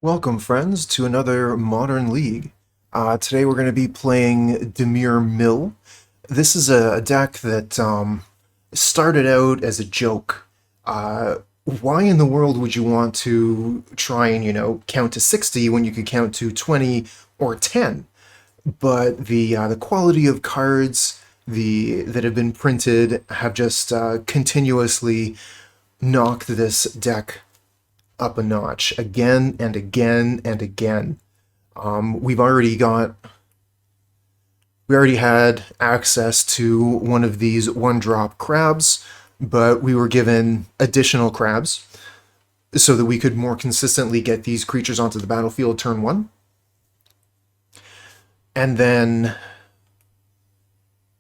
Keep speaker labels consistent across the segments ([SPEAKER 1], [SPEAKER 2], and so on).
[SPEAKER 1] Welcome, friends, to another Modern League. Today we're going to be playing Demir Mill. This is a deck that started out as a joke. Why in the world would you want to try and, count to 60 when you could count to 20 or 10? But the quality of cards that have been printed have just continuously knocked this deck up a notch again and again and again. We already had access to one of these one-drop crabs, but we were given additional crabs so that we could more consistently get these creatures onto the battlefield turn one. And then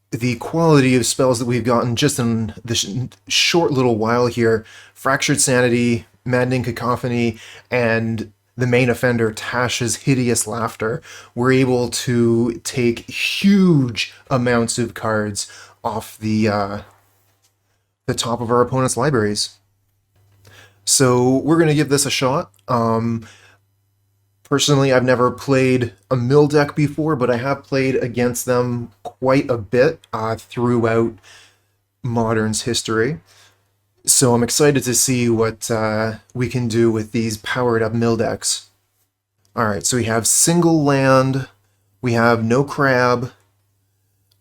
[SPEAKER 1] the quality of spells that we've gotten just in this short little while here, Fractured Sanity, Maddening Cacophony, and the main offender, Tasha's Hideous Laughter, we're able to take huge amounts of cards off the top of our opponent's libraries. So we're going to give this a shot. Personally, I've never played a mill deck before, but I have played against them quite a bit throughout Modern's history. So I'm excited to see what we can do with these powered up mill decks. Alright, so we have single land, we have no crab,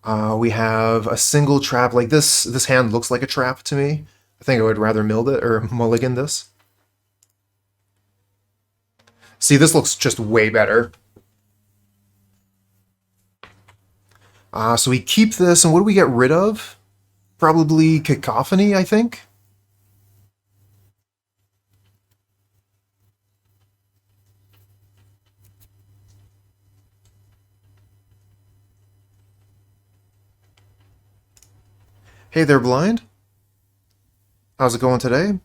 [SPEAKER 1] we have a single trap. Like this hand looks like a trap to me. I think I would rather mill it or mulligan this. See, this looks just way better. So we keep this, and what do we get rid of? Probably Cacophony, I think? Hey there, Blind. How's it going today?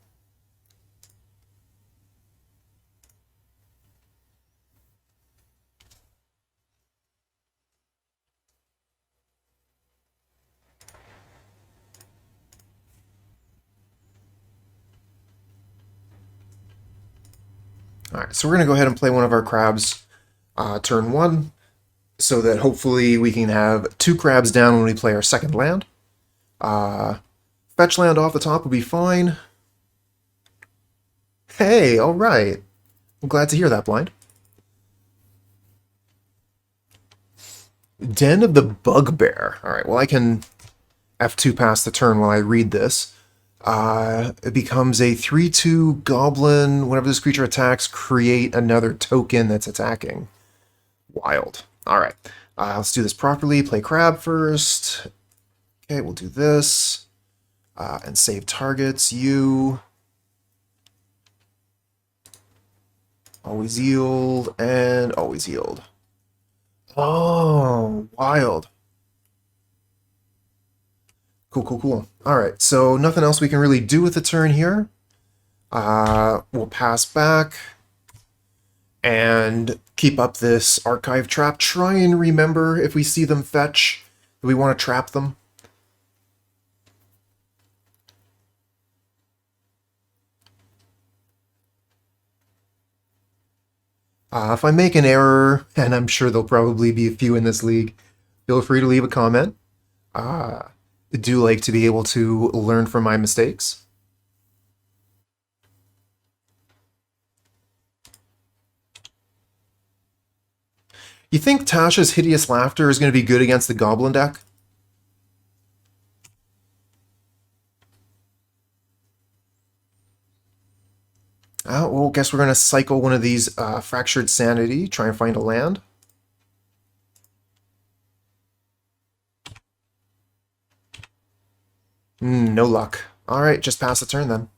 [SPEAKER 1] Alright, so we're going to go ahead and play one of our crabs turn one, so that hopefully we can have two crabs down when we play our second land. Fetch land off the top will be fine. Hey, alright. I'm glad to hear that, Blind. Den of the Bugbear. Alright, well I can F2 pass the turn while I read this. It becomes a 3/2 goblin. Whenever this creature attacks, create another token that's attacking. Wild. Alright, let's do this properly. Play crab first. Okay, we'll do this. And save targets. You. Always yield, and always yield. Oh, wild. Cool, cool, cool. Alright, so nothing else we can really do with the turn here. We'll pass back and keep up this archive trap. Try and remember if we see them fetch, that we want to trap them. If I make an error, and I'm sure there'll probably be a few in this league, feel free to leave a comment. I do like to be able to learn from my mistakes. You think Tasha's Hideous Laughter is going to be good against the Goblin deck? Well, guess we're going to cycle one of these Fractured Sanity, try and find a land. No luck. Alright, just pass the turn then.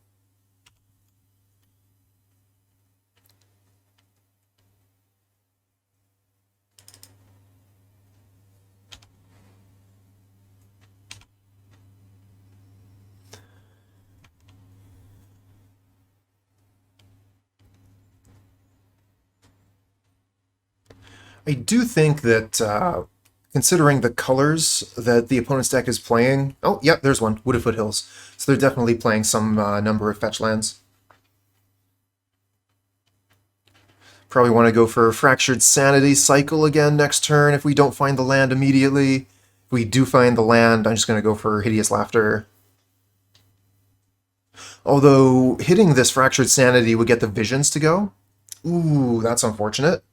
[SPEAKER 1] I do think that, considering the colors that the opponent's deck is playing... Oh, yep, there's one. Wooded Foothills. So they're definitely playing some number of fetch lands. Probably want to go for Fractured Sanity cycle again next turn if we don't find the land immediately. If we do find the land, I'm just going to go for Hideous Laughter. Although hitting this Fractured Sanity would get the visions to go. Ooh, that's unfortunate.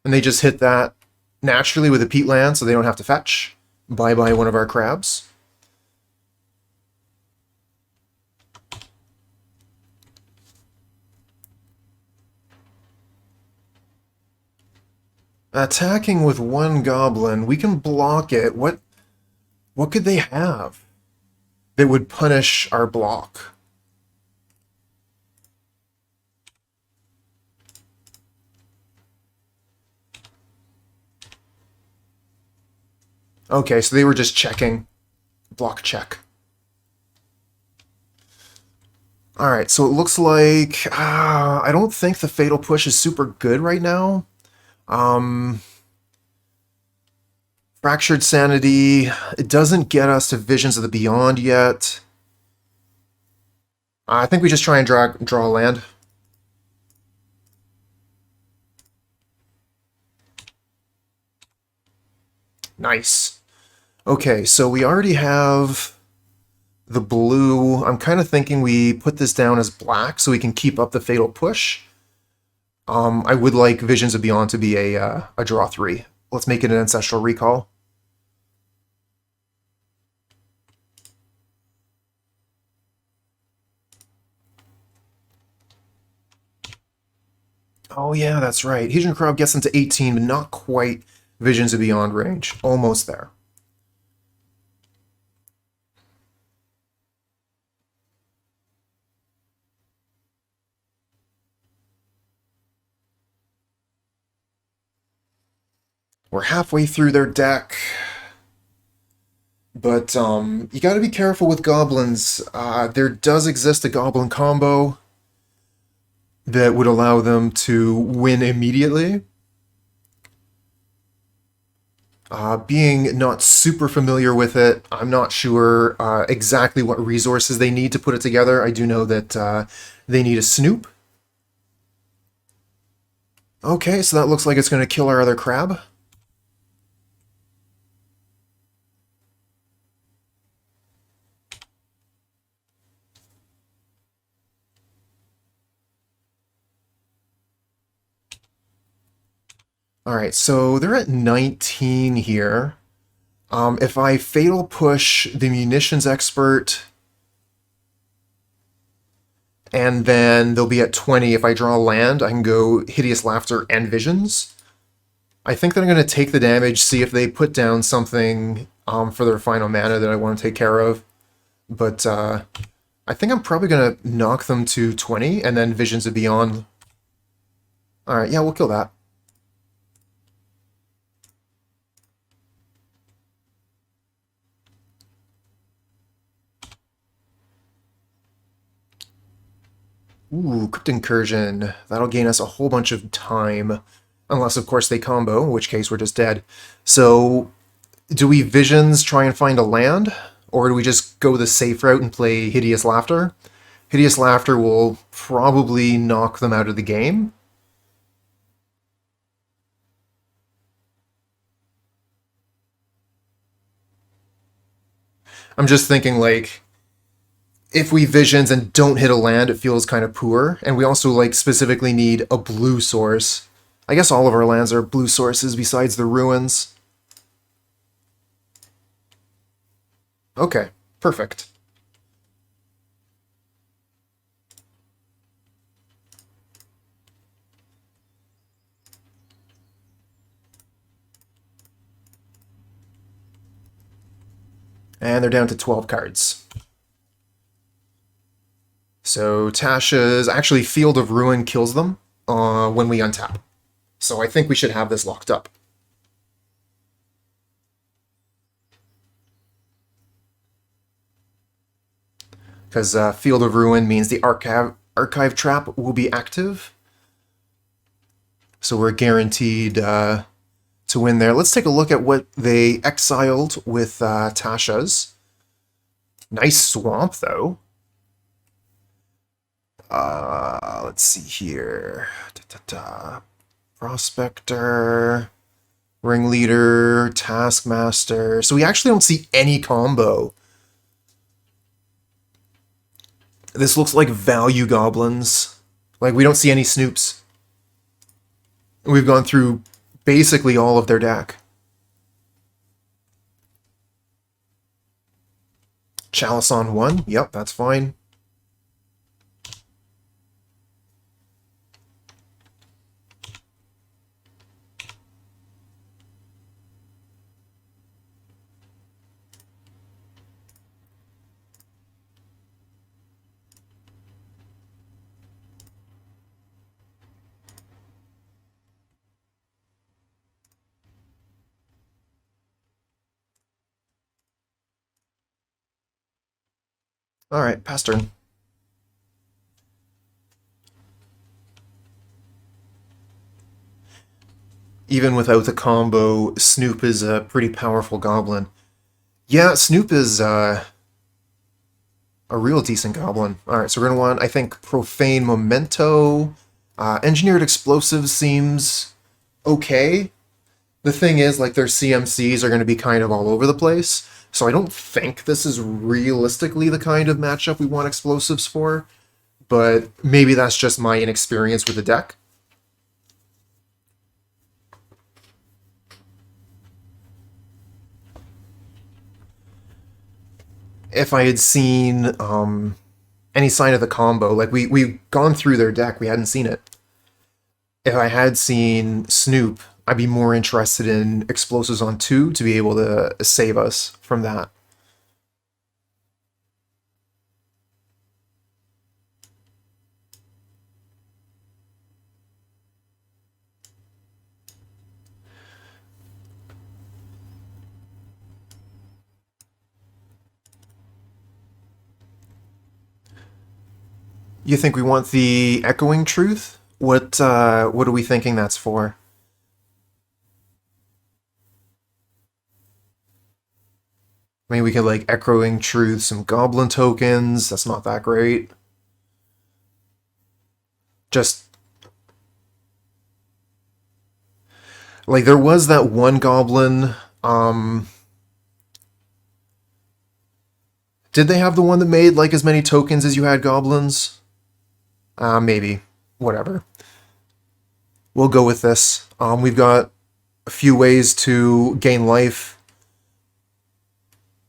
[SPEAKER 1] And they just hit that naturally with a peat land, so they don't have to fetch. Bye-bye one of our crabs. Attacking with one goblin, we can block it. What could they have that would punish our block? Okay, so they were just checking. Block check. Alright, so it looks like... I don't think the Fatal Push is super good right now. Fractured Sanity, it doesn't get us to Visions of the Beyond yet. I think we just try and draw a land. Nice. Okay, so we already have the blue. I'm kind of thinking we put this down as black so we can keep up the Fatal Push. I would like Visions of Beyond to be a draw 3. Let's make it an Ancestral Recall. Oh yeah, that's right. Hedron Crab gets into 18, but not quite Visions of Beyond range. Almost there. We're halfway through their deck. But you gotta be careful with goblins. There does exist a goblin combo that would allow them to win immediately. Being not super familiar with it, I'm not sure exactly what resources they need to put it together. I do know that they need a Snoop. Okay, so that looks like it's going to kill our other crab. Alright, so they're at 19 here. If I Fatal Push the Munitions Expert, and then they'll be at 20. If I draw land, I can go Hideous Laughter and Visions. I think that I'm going to take the damage, see if they put down something for their final mana that I want to take care of. But I think I'm probably going to knock them to 20, and then Visions of Beyond. Alright, yeah, we'll kill that. Ooh, Crypt Incursion. That'll gain us a whole bunch of time. Unless, of course, they combo, in which case we're just dead. So, do we Visions try and find a land? Or do we just go the safe route and play Hideous Laughter? Hideous Laughter will probably knock them out of the game. I'm just thinking, like, if we Visions and don't hit a land, it feels kind of poor. And we also, like, specifically need a blue source. I guess all of our lands are blue sources besides the ruins. Okay, perfect. And they're down to 12 cards. So Tasha's actually Field of Ruin kills them when we untap. So I think we should have this locked up. Because Field of Ruin means the archive trap will be active. So we're guaranteed to win there. Let's take a look at what they exiled with Tasha's. Nice swamp, though. Let's see here. Prospector, Ringleader, Taskmaster. So we actually don't see any combo. This looks like value goblins. Like, we don't see any snoops. We've gone through basically all of their deck. Chalice on 1. Yep, that's fine. Alright, pass turn. Even without the combo, Snoop is a pretty powerful goblin. Yeah, Snoop is a real decent goblin. Alright, so we're going to want, I think, Profane Memento. Engineered Explosives seems okay. The thing is, like, their CMCs are going to be kind of all over the place. So I don't think this is realistically the kind of matchup we want explosives for. But maybe that's just my inexperience with the deck. If I had seen any sign of the combo, like we've gone through their deck, we hadn't seen it. If I had seen Snoop, I'd be more interested in explosives on 2 to be able to save us from that. You think we want the Echoing Truth? What are we thinking that's for? I mean, we could, like, Echoing Truth some Goblin tokens. That's not that great. Just... like, there was that one Goblin... did they have the one that made, like, as many tokens as you had Goblins? Maybe. Whatever. We'll go with this. We've got a few ways to gain life.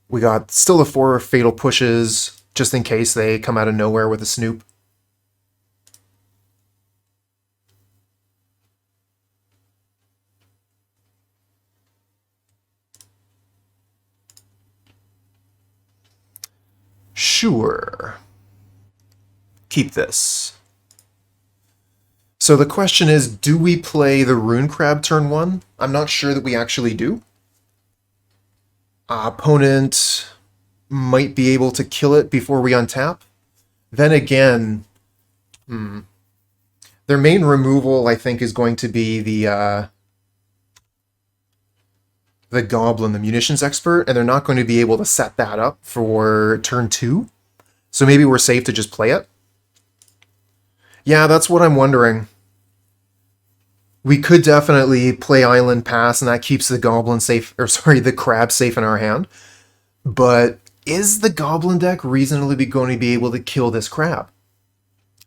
[SPEAKER 1] We got still the 4 fatal pushes, just in case they come out of nowhere with a Snoop. Sure. Keep this. So the question is, do we play the Rune Crab turn 1? I'm not sure that we actually do. Opponent might be able to kill it before we untap. Then again, their main removal, I think, is going to be the Goblin, the Munitions Expert, and they're not going to be able to set that up for turn 2. So maybe we're safe to just play it. Yeah, that's what I'm wondering. We could definitely play Island Pass, and that keeps the Goblin safe, or sorry, the Crab safe in our hand. But is the Goblin deck reasonably going to be able to kill this Crab?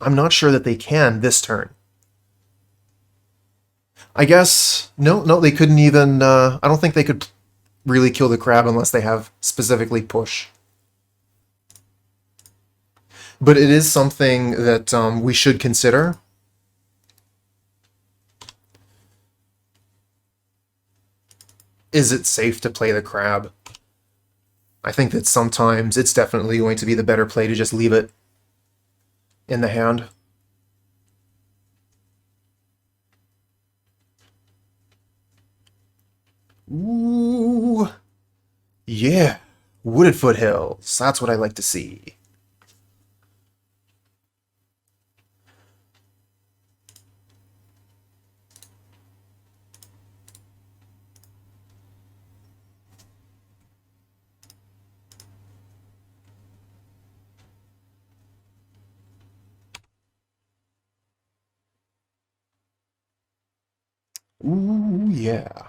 [SPEAKER 1] I'm not sure that they can this turn. I guess, no, they couldn't even, I don't think they could really kill the Crab unless they have specifically push. But it is something that we should consider. Is it safe to play the Crab? I think that sometimes it's definitely going to be the better play to just leave it in the hand. Ooh. Yeah. Wooded Foothills. That's what I like to see. Ooh, yeah.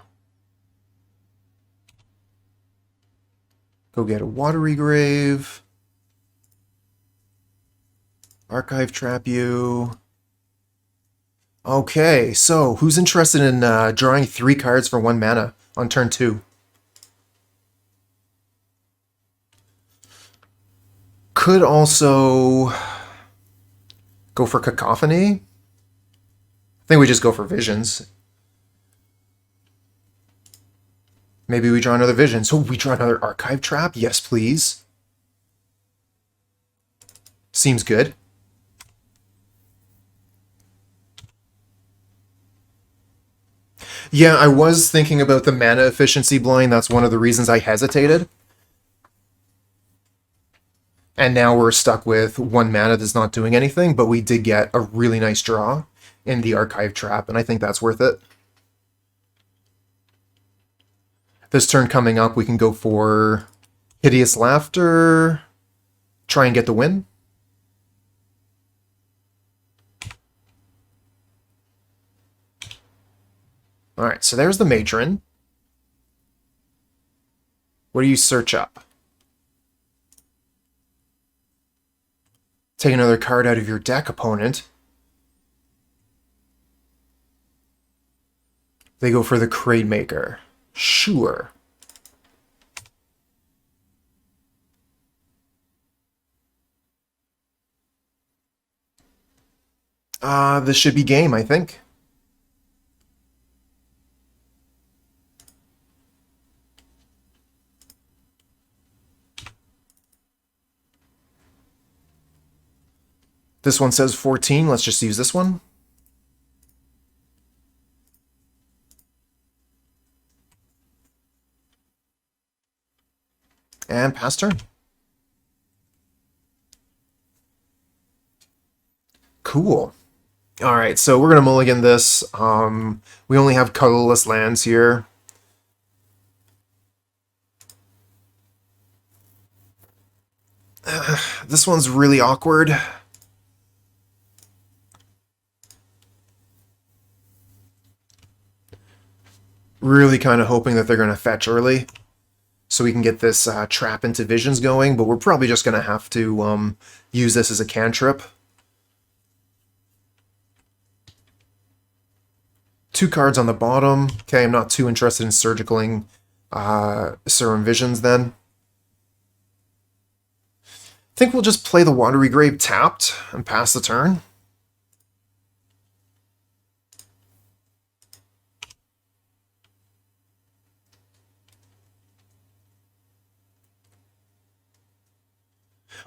[SPEAKER 1] Go get a Watery Grave. Archive Trap you. Okay, so who's interested in drawing 3 cards for 1 mana on turn 2? Could also go for Cacophony. I think we just go for Visions. Maybe we draw another Vision. So we draw another Archive Trap? Yes, please. Seems good. Yeah, I was thinking about the mana efficiency blind. That's one of the reasons I hesitated. And now we're stuck with 1 mana that's not doing anything, but we did get a really nice draw in the Archive Trap, and I think that's worth it. This turn coming up, we can go for Hideous Laughter, try and get the win. Alright, so there's the Matron. What do you search up? Take another card out of your deck, opponent. They go for the Crate Maker. Sure. This should be game, I think. This one says 14. Let's just use this one. And pass turn. Cool. Alright, so we're going to mulligan this. We only have colorless lands here. This one's really awkward. Really kind of hoping that they're going to fetch early so we can get this trap into Visions going, but we're probably just going to have to use this as a cantrip. 2 cards on the bottom. Okay, I'm not too interested in surgicaling Serum Visions then. I think we'll just play the Watery Grave tapped and pass the turn.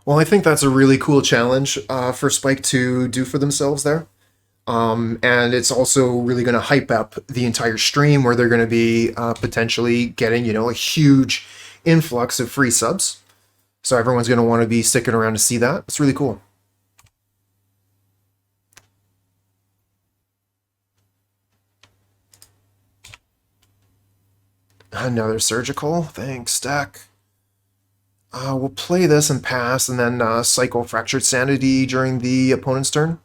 [SPEAKER 1] Well, I think that's a really cool challenge for Spike to do for themselves there. And it's also really going to hype up the entire stream where they're going to be potentially getting, you know, a huge influx of free subs. So everyone's going to want to be sticking around to see that. It's really cool. Another surgical. Thanks, deck. We'll play this and pass, and then cycle Fractured Sanity during the opponent's turn.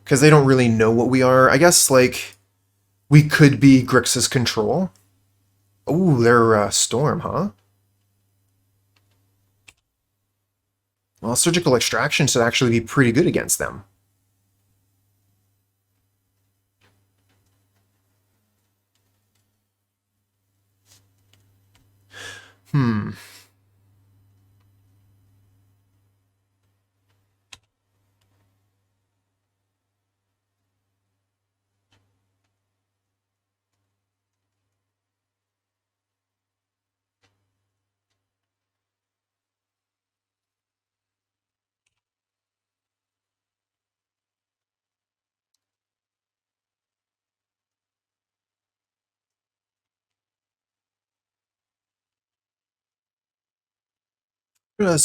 [SPEAKER 1] Because they don't really know what we are. I guess, like, we could be Grixis Control. Oh, they're Storm, huh? Well, Surgical Extraction should actually be pretty good against them. Hmm. I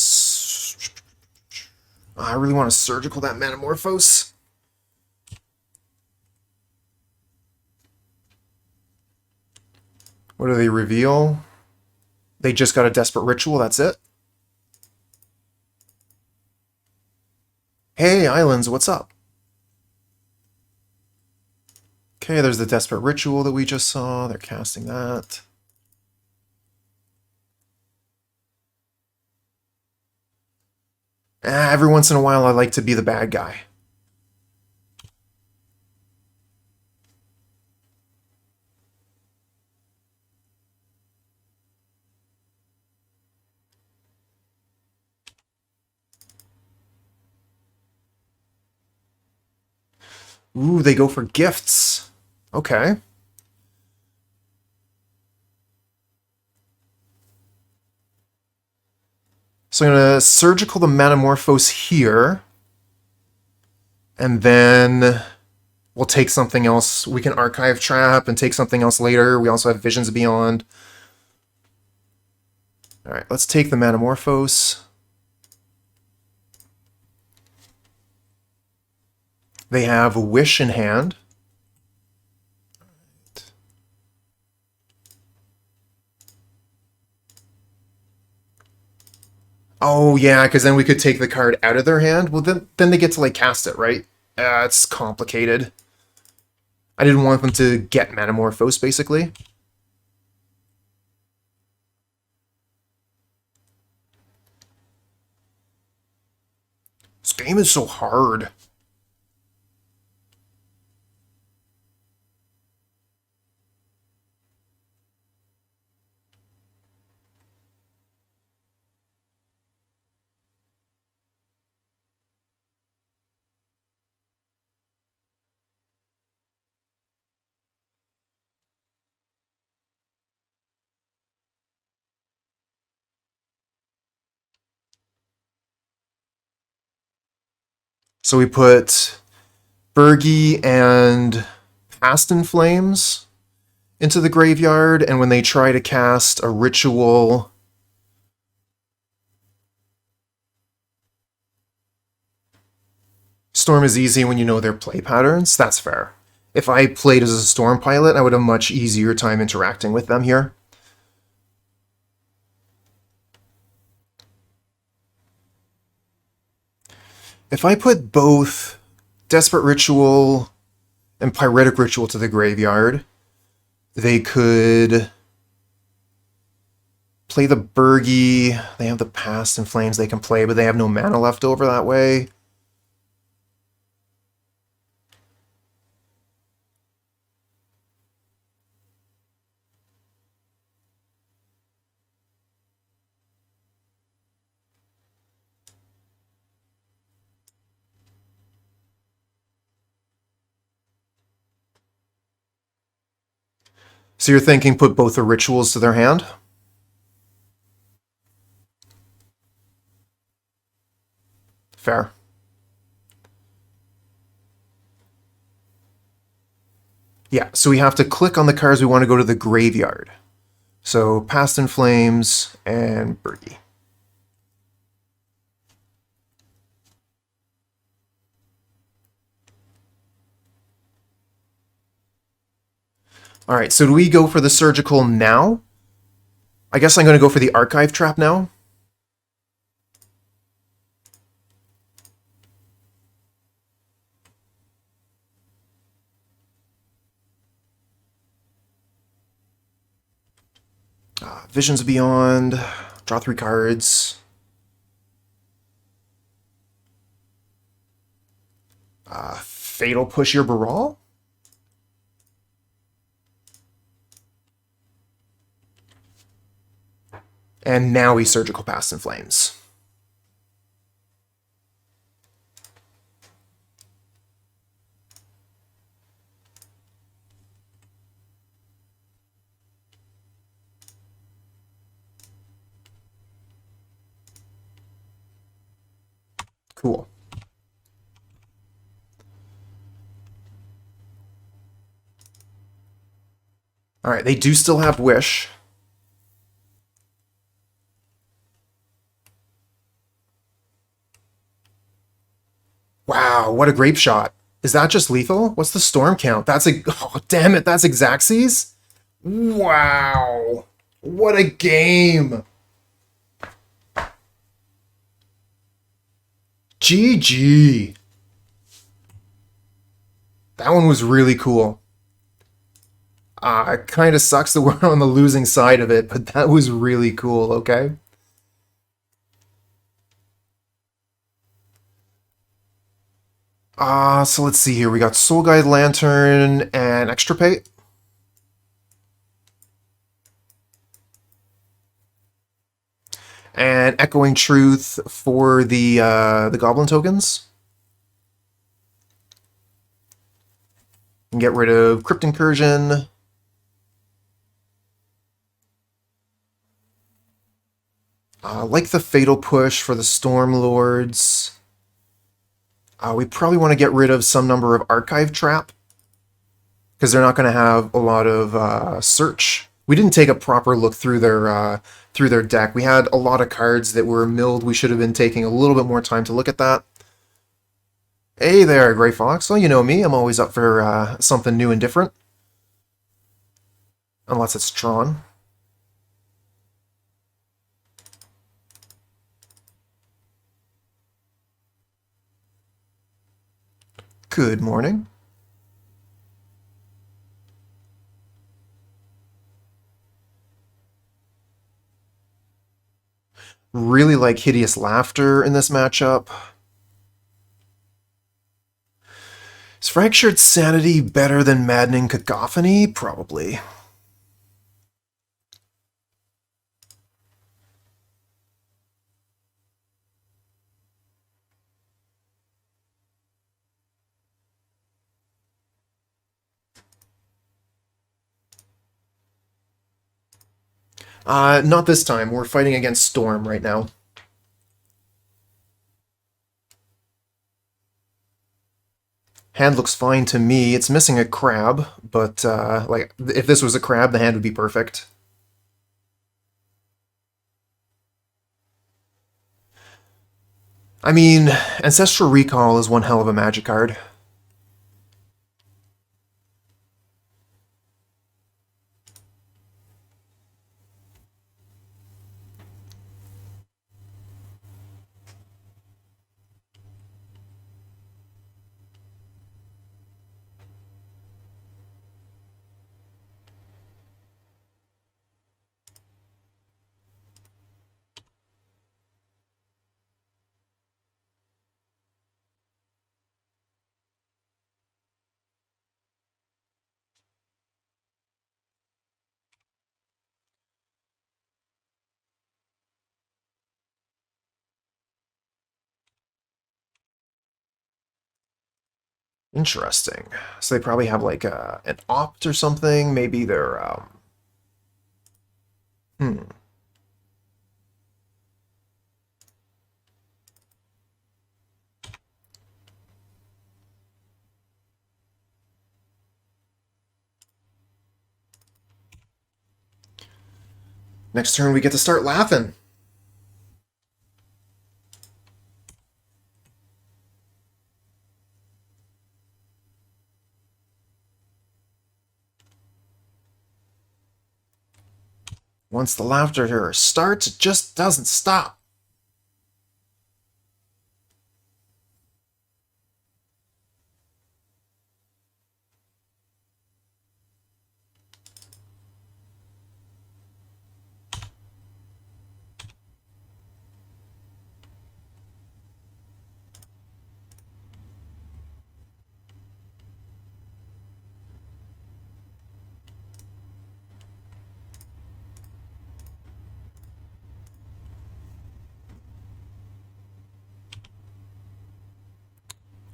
[SPEAKER 1] really want to surgical that Metamorphose. What do they reveal? They just got a Desperate Ritual, that's it? Hey, Islands, what's up? Okay, there's the Desperate Ritual that we just saw. They're casting that. Every once in a while, I like to be the bad guy. Ooh, they go for gifts. Okay. So I'm going to Surgical the Metamorphose here. And then we'll take something else. We can Archive Trap and take something else later. We also have Visions Beyond. Alright, let's take the Metamorphose. They have a Wish in hand. Oh, yeah, because then we could take the card out of their hand. Well, then they get to, like, cast it, right? It's complicated. I didn't want them to get Metamorphose, basically. This game is so hard. So we put Bergie and Past in Flames into the graveyard, and when they try to cast a ritual... Storm is easy when you know their play patterns. That's fair. If I played as a Storm pilot, I would have a much easier time interacting with them here. If I put both Desperate Ritual and Pyretic Ritual to the graveyard, they could play the Bergie. They have the Past in Flames they can play, but they have no mana left over that way. So you're thinking put both the rituals to their hand? Fair. Yeah, so we have to click on the cards we want to go to the graveyard. So Past in Flames and Bergie. All right, so do we go for the Surgical now? I guess I'm going to go for the Archive Trap now. Visions Beyond, draw 3 cards. Fatal Push Your Baral? And now we Surgical Past in Flames. Cool. All right, they do still have Wish. Wow, what a grape shot. Is that just lethal? What's the storm count? That's a... Oh, damn it, that's Xaxes? Wow. What a game. GG. That one was really cool. It kind of sucks that we're on the losing side of it, but that was really cool, okay? So let's see here. We got Soul Guide Lantern and Extirpate. And Echoing Truth for the Goblin tokens. And get rid of Crypt Incursion. Like the Fatal Push for the Storm Lords. We probably want to get rid of some number of Archive Trap, because they're not going to have a lot of search. We didn't take a proper look through their deck. We had a lot of cards that were milled. We should have been taking a little bit more time to look at that. Hey there, Grey Fox. Well, you know me. I'm always up for something new and different. Unless it's Tron. Good morning. Really like Hideous Laughter in this matchup. Is Fractured Sanity better than Maddening Cacophony? Probably. Not this time. We're fighting against Storm right now. Hand looks fine to me. It's missing a crab, but like if this was a crab, the hand would be perfect. I mean, Ancestral Recall is one hell of a magic card. Interesting. So they probably have like an opt or something. Maybe they're hmm. Next turn we get to start laughing. Once the laughter starts, it just doesn't stop.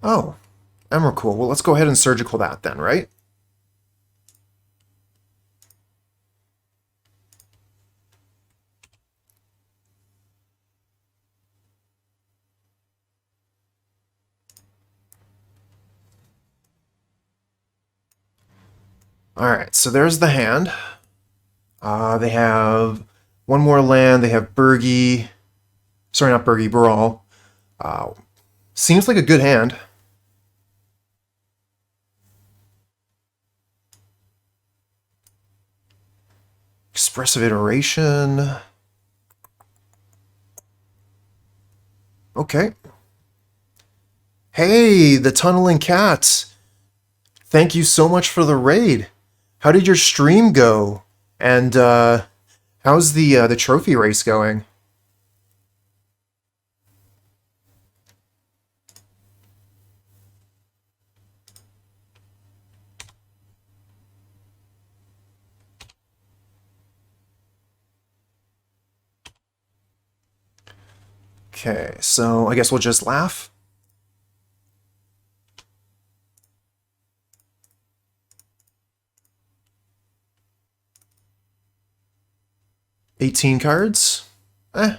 [SPEAKER 1] Oh, Emrakul. Well, let's go ahead and surgical that then, right? Alright, so there's the hand. They have one more land. They have Burgi. Sorry, not Burgi, Brawl. Seems like a good hand. Expressive Iteration. Okay. Hey, the Tunneling Cats. Thank you so much for the raid. How did your stream go? And how's the trophy race going? Okay, so I guess we'll just laugh. $18 cards? What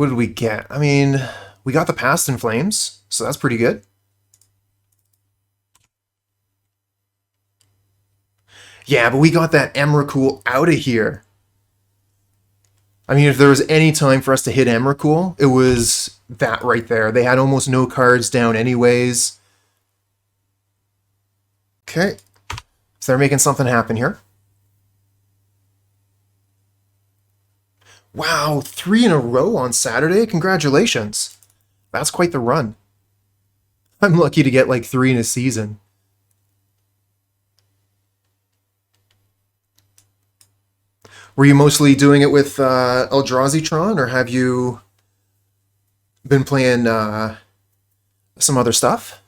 [SPEAKER 1] did we get? I mean, we got the Past in Flames, so that's pretty good. Yeah, but we got that Emrakul out of here. I mean, if there was any time for us to hit Emrakul, it was that right there. They had almost no cards down anyways. Okay. So they're making something happen here. Wow, 3 in a row on Saturday? Congratulations. That's quite the run. I'm lucky to get like 3 in a season. Were you mostly doing it with Eldrazi Tron, or have you been playing some other stuff?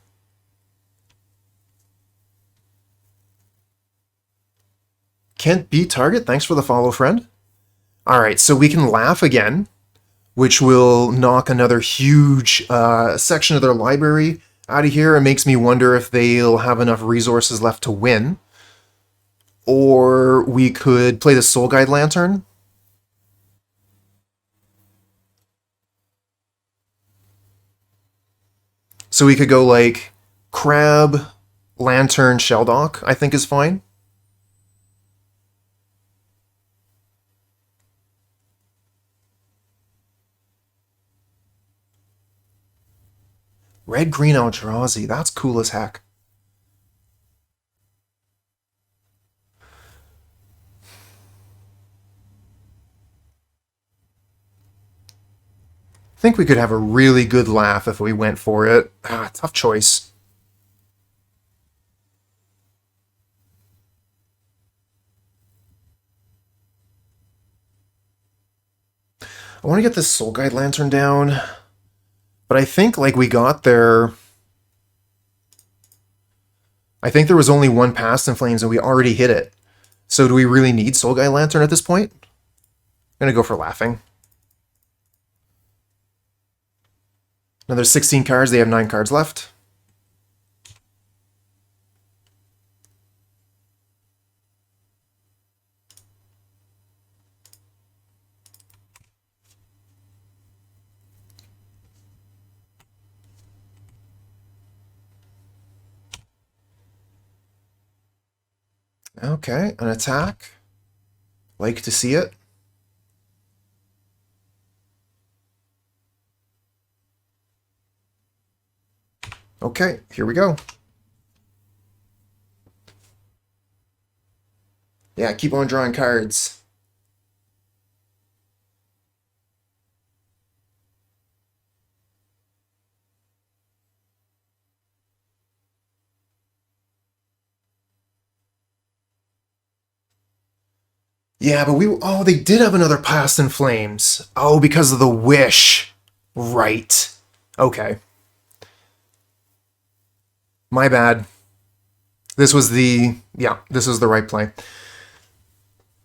[SPEAKER 1] Can't beat target, thanks for the follow, friend. Alright, so we can laugh again, which will knock another huge section of their library out of here. It makes me wonder if they'll have enough resources left to win. Or we could play the Soul Guide Lantern. So we could go like Crab, Lantern, Shelldock, I think is fine. Red-green Eldrazi, that's cool as heck. I think we could have a really good laugh if we went for it. Tough choice. I want to get this Soul Guide Lantern down, but I think like we got there. I think there was only one Past in Flames and we already hit it. So do we really need Soul Guide Lantern at this point? I'm gonna go for laughing. Another 16 cards, they have 9 cards left. Okay, an attack. Like to see it. Okay, here we go. Yeah, keep on drawing cards. Yeah, but oh, they did have another Past in Flames. Oh, because of the wish. Right. Okay. My bad. This was the right play.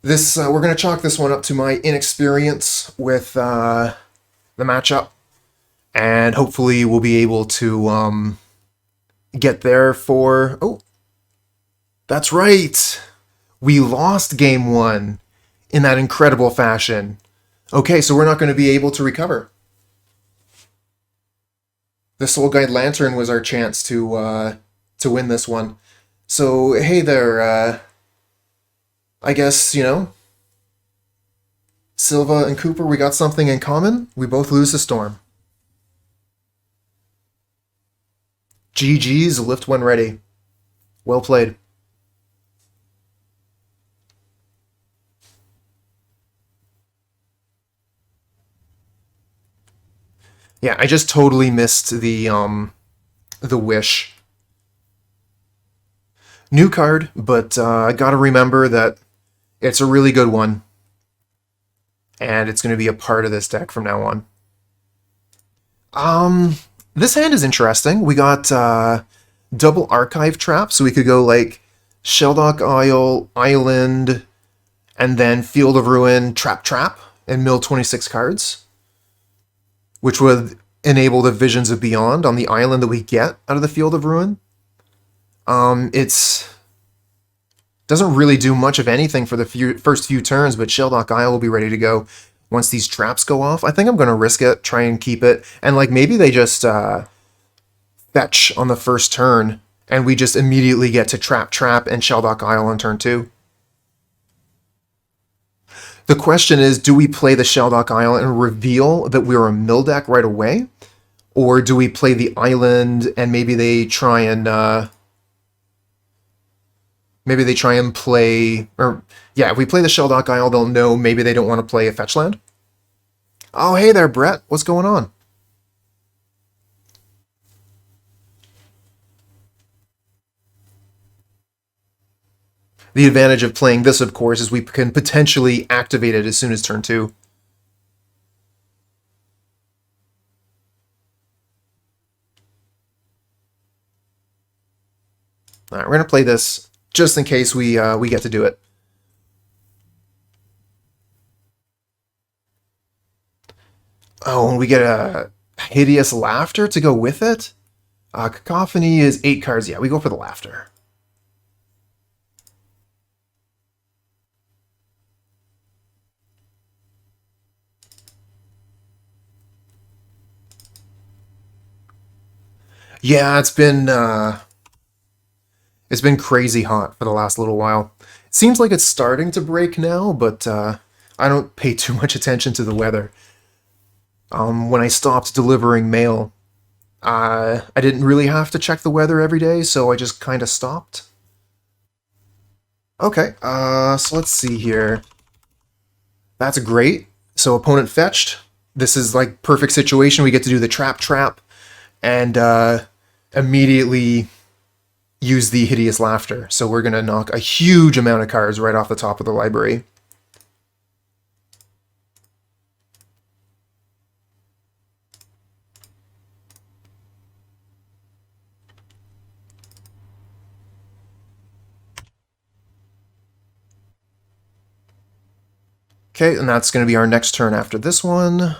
[SPEAKER 1] This we're gonna chalk this one up to my inexperience with the matchup, and hopefully we'll be able to get there for. Oh, that's right. We lost game 1 in that incredible fashion. Okay, so we're not going to be able to recover. The Soul Guide Lantern was our chance to win this one. So, hey there, I guess, you know, Silva and Cooper, we got something in common. We both lose the Storm. GG's, lift when ready. Well played. Yeah, I just totally missed the wish. New card, but I gotta remember that it's a really good one. And it's going to be a part of this deck from now on. This hand is interesting. We got double archive trap, so we could go like Shelldock Isle, Island, and then Field of Ruin, Trap, and mill 26 cards, which would enable the Visions of Beyond on the island that we get out of the Field of Ruin. It's doesn't really do much of anything for the first few turns, but Shelldock Isle will be ready to go once these traps go off. I think I'm going to risk it, try and keep it, and like maybe they just fetch on the first turn, and we just immediately get to Trap, and Shelldock Isle on turn 2. The question is, do we play the Shelldock Isle and reveal that we're a mill deck right away? Or do we play the island and maybe they try and play, or yeah, if we play the Shelldock Isle, they'll know maybe they don't want to play a fetch land. Oh, hey there, Brett. What's going on? The advantage of playing this, of course, is we can potentially activate it as soon as turn 2. All right, we're going to play this just in case we get to do it. Oh, and we get a Hideous Laughter to go with it? Cacophony is 8 cards. Yeah, we go for the Laughter. Yeah, it's been crazy hot for the last little while. It seems like it's starting to break now, but I don't pay too much attention to the weather. When I stopped delivering mail, I didn't really have to check the weather every day, so I just kind of stopped. Okay, so let's see here. That's great. So opponent fetched. This is like perfect situation. We get to do the trap, and immediately use the Hideous Laughter. So we're going to knock a huge amount of cards right off the top of the library. Okay, and that's going to be our next turn after this one.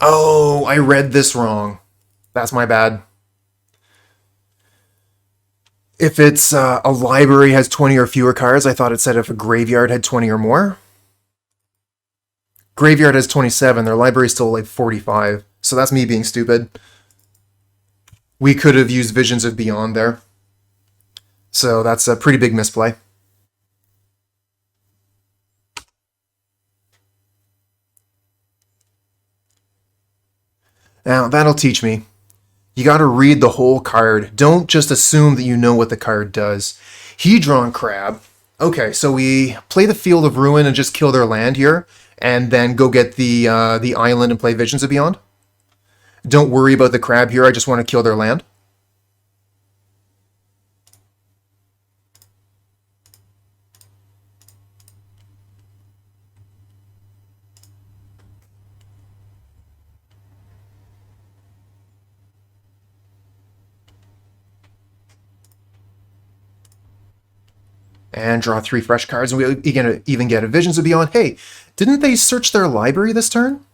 [SPEAKER 1] Oh, I read this wrong. That's my bad. If it's a library has 20 or fewer cards, I thought it said if a graveyard had 20 or more. Graveyard has 27, their library's still like 45. So that's me being stupid. We could have used Visions of Beyond there. So that's a pretty big misplay. Now, that'll teach me. You gotta read the whole card. Don't just assume that you know what the card does. Hedron Crab. Okay, so we play the Field of Ruin and just kill their land here, and then go get the island and play Visions of Beyond. Don't worry about the crab here, I just want to kill their land. And draw 3 fresh cards, and we even get a Visions of Beyond. Hey, didn't they search their library this turn?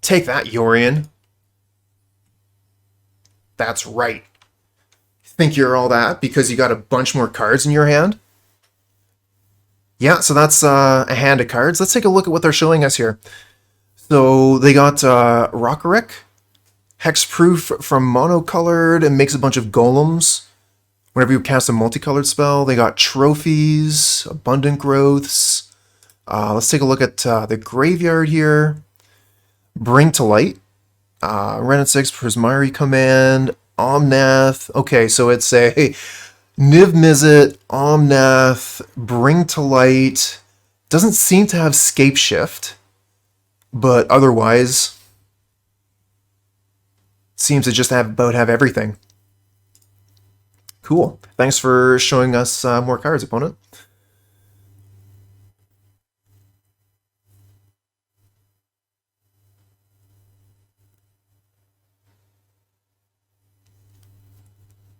[SPEAKER 1] Take that, Yorion. That's right. Think you're all that because you got a bunch more cards in your hand? Yeah, so that's a hand of cards. Let's take a look at what they're showing us here. So they got Rockerick, hexproof from monocolored, and makes a bunch of golems whenever you cast a multicolored spell. They got trophies, abundant growths. Let's take a look at the graveyard here. Bring to light. Ren and 6 Prismari Command, Omnath. Okay, so it's a Niv Mizzet, Omnath, Bring to Light. Doesn't seem to have Scape Shift, but otherwise seems to just have everything. Cool. Thanks for showing us more cards, opponent.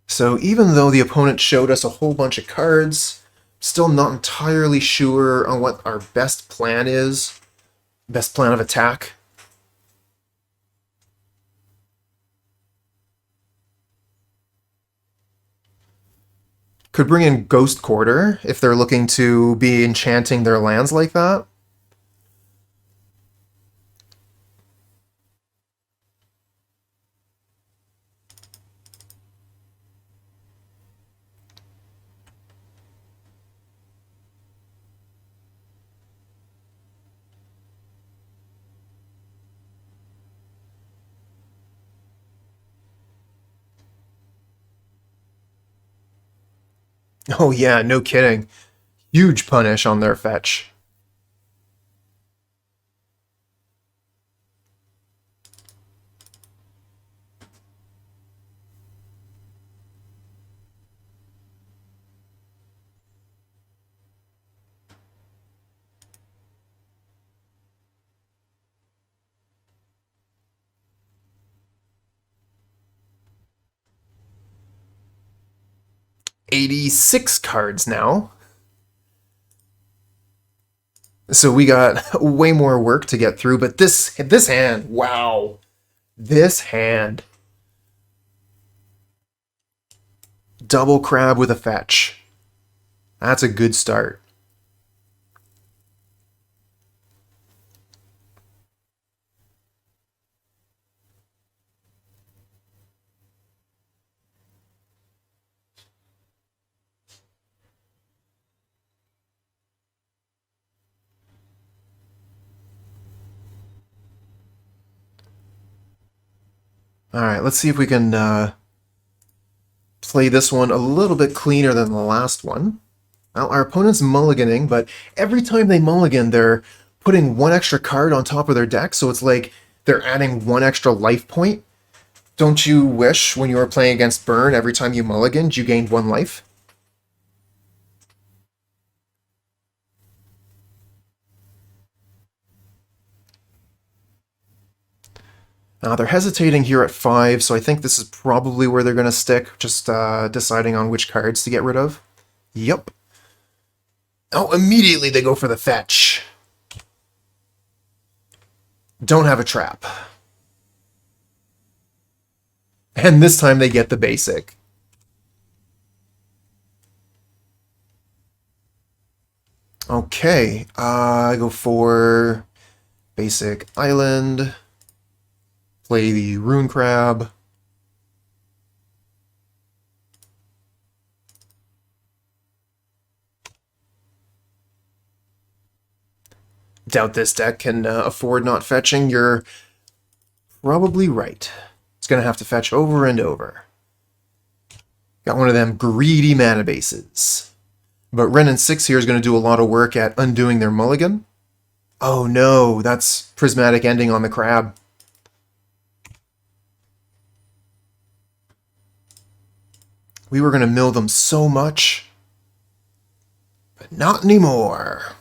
[SPEAKER 1] So even though the opponent showed us a whole bunch of cards, still not entirely sure on what our best plan is. Best plan of attack. Could bring in Ghost Quarter if they're looking to be enchanting their lands like that. Oh yeah, no kidding. Huge punish on their fetch. $86 cards now. So we got way more work to get through, but this hand, wow. This hand. Double crab with a fetch. That's a good start. Alright, let's see if we can play this one a little bit cleaner than the last one. Well, our opponent's mulliganing, but every time they mulligan, they're putting one extra card on top of their deck, so it's like they're adding one extra life point. Don't you wish, when you were playing against Burn, every time you mulliganed, you gained one life? They're hesitating here at 5, so I think this is probably where they're going to stick, just deciding on which cards to get rid of. Yep. Oh, immediately they go for the fetch. Don't have a trap. And this time they get the basic. Okay, I go for basic island. Play the Rune Crab. Doubt this deck can afford not fetching. You're probably right. It's going to have to fetch over and over. Got one of them greedy mana bases. But Ren and 6 here is going to do a lot of work at undoing their mulligan. Oh no, that's Prismatic Ending on the Crab. We were going to mill them so much, but not anymore.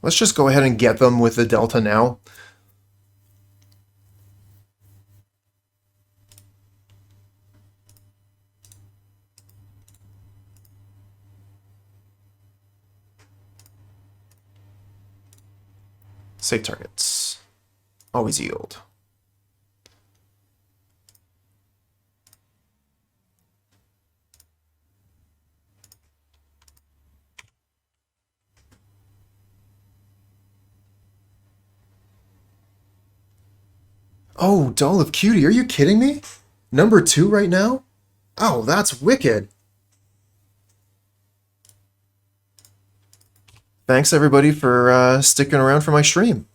[SPEAKER 1] Let's just go ahead and get them with the Delta now. Save targets. Always yield. Oh, Doll of Cutie, are you kidding me? Number 2 right now? Oh, that's wicked. Thanks everybody for sticking around for my stream.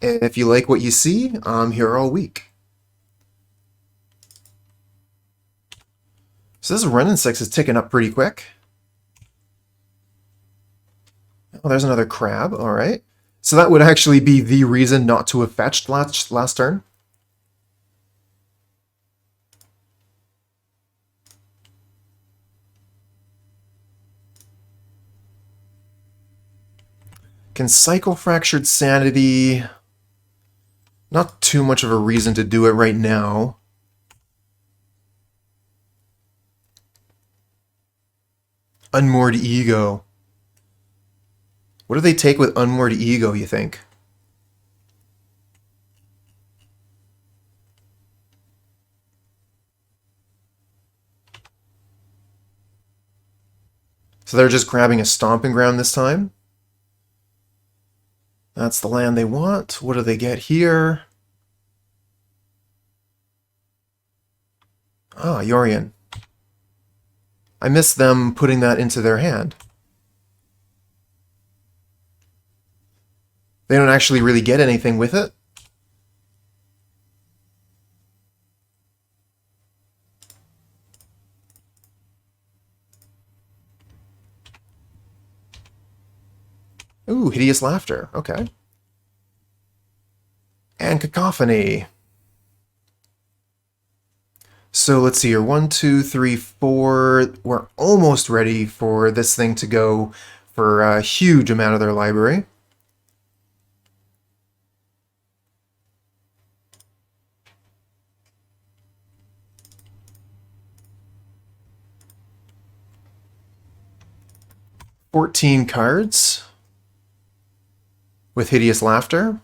[SPEAKER 1] And if you like what you see, I'm here all week. So this Renin 6 is ticking up pretty quick. Oh, there's another crab. All right. So that would actually be the reason not to have fetched last turn. Can cycle Fractured Sanity. Not too much of a reason to do it right now. Unmoored Ego. What do they take with Unmoored Ego, you think? So they're just grabbing a Stomping Ground this time? That's the land they want. What do they get here? Ah, Yorion. I missed them putting that into their hand. They don't actually really get anything with it. Ooh, Hideous Laughter. Okay. And Cacophony. So let's see here. 1, 2, 3, 4. We're almost ready for this thing to go for a huge amount of their library. $14 cards with Hideous Laughter.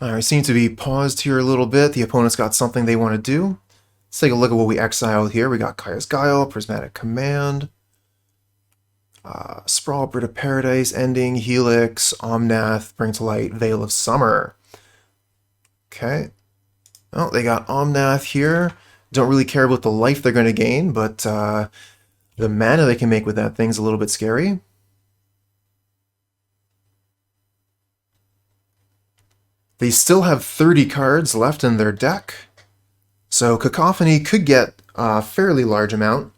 [SPEAKER 1] I seem to be paused here a little bit. The opponent's got something they want to do. Let's take a look at what we exiled here. We got Kaya's Guile, Prismatic Command, Sprawl, Bird of Paradise, Ending, Helix, Omnath, Bring to Light, Veil of Summer. Okay. Oh, they got Omnath here. Don't really care about the life they're going to gain, but the mana they can make with that thing's a little bit scary. They still have 30 cards left in their deck, so Cacophony could get a fairly large amount.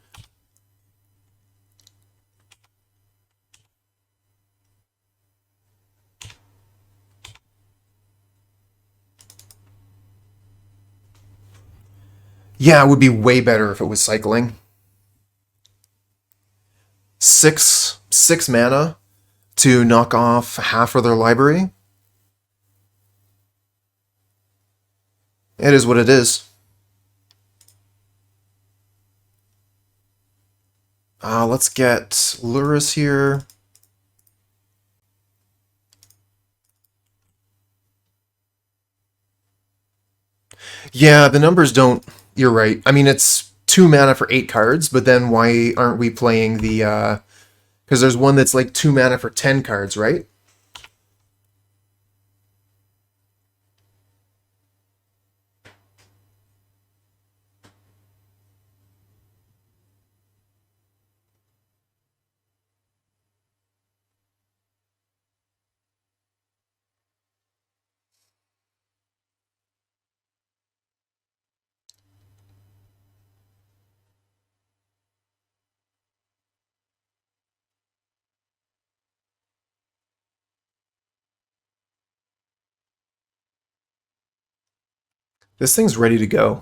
[SPEAKER 1] Yeah, it would be way better if it was cycling. Six mana to knock off half of their library. It is what it is. Let's get Lurrus here. Yeah, the numbers don't... You're right. I mean, it's 2 mana for 8 cards, but then why aren't we playing the... Because there's one that's like 2 mana for 10 cards, right? This thing's ready to go.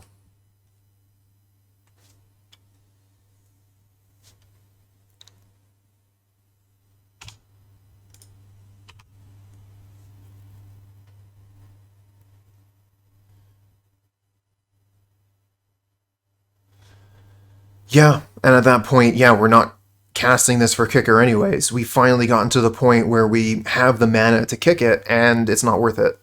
[SPEAKER 1] Yeah, and at that point, yeah, we're not casting this for kicker anyways. We finally gotten to the point where we have the mana to kick it, and it's not worth it.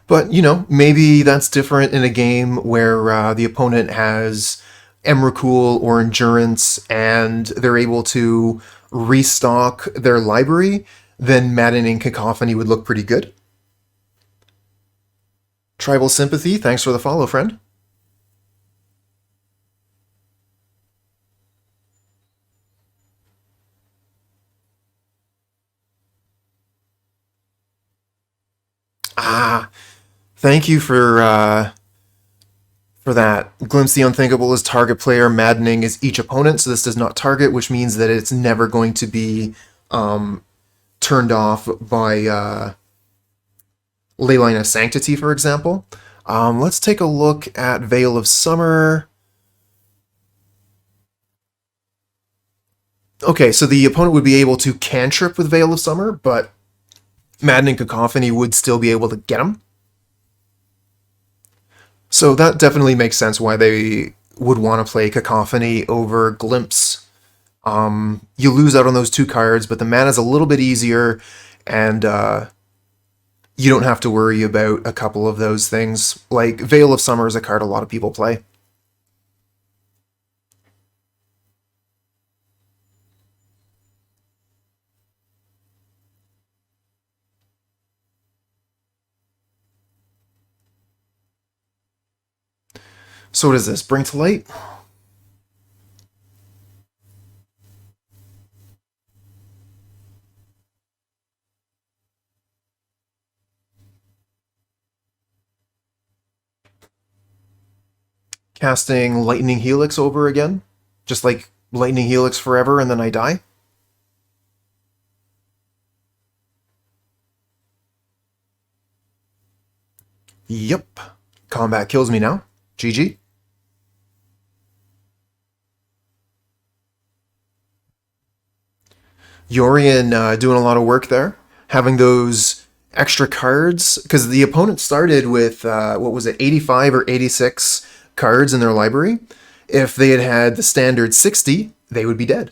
[SPEAKER 1] But, you know, maybe that's different in a game where the opponent has Emrakul or Endurance, and they're able to restock their library. then Maddening Cacophony would look pretty good. Tribal Sympathy, thanks for the follow, friend. Ah, thank you for that. Glimpse the Unthinkable is target player, Maddening is each opponent, so this does not target, which means that it's never going to be turned off by Leyline of Sanctity, for example. Let's take a look at Veil of Summer. Okay, so the opponent would be able to cantrip with Veil of Summer, but Maddening Cacophony would still be able to get him. So that definitely makes sense why they would want to play Cacophony over Glimpse. You lose out on those two cards, but the mana's a little bit easier, and you don't have to worry about a couple of those things. Like, Veil of Summer is a card a lot of people play. So what is this? Bring to Light? Casting Lightning Helix over again? Just like Lightning Helix forever and then I die? Yep. Combat kills me now. GG. Yorion doing a lot of work there. Having those extra cards, because the opponent started with, what was it, 85 or 86 cards in their library. If they had had the standard 60, they would be dead.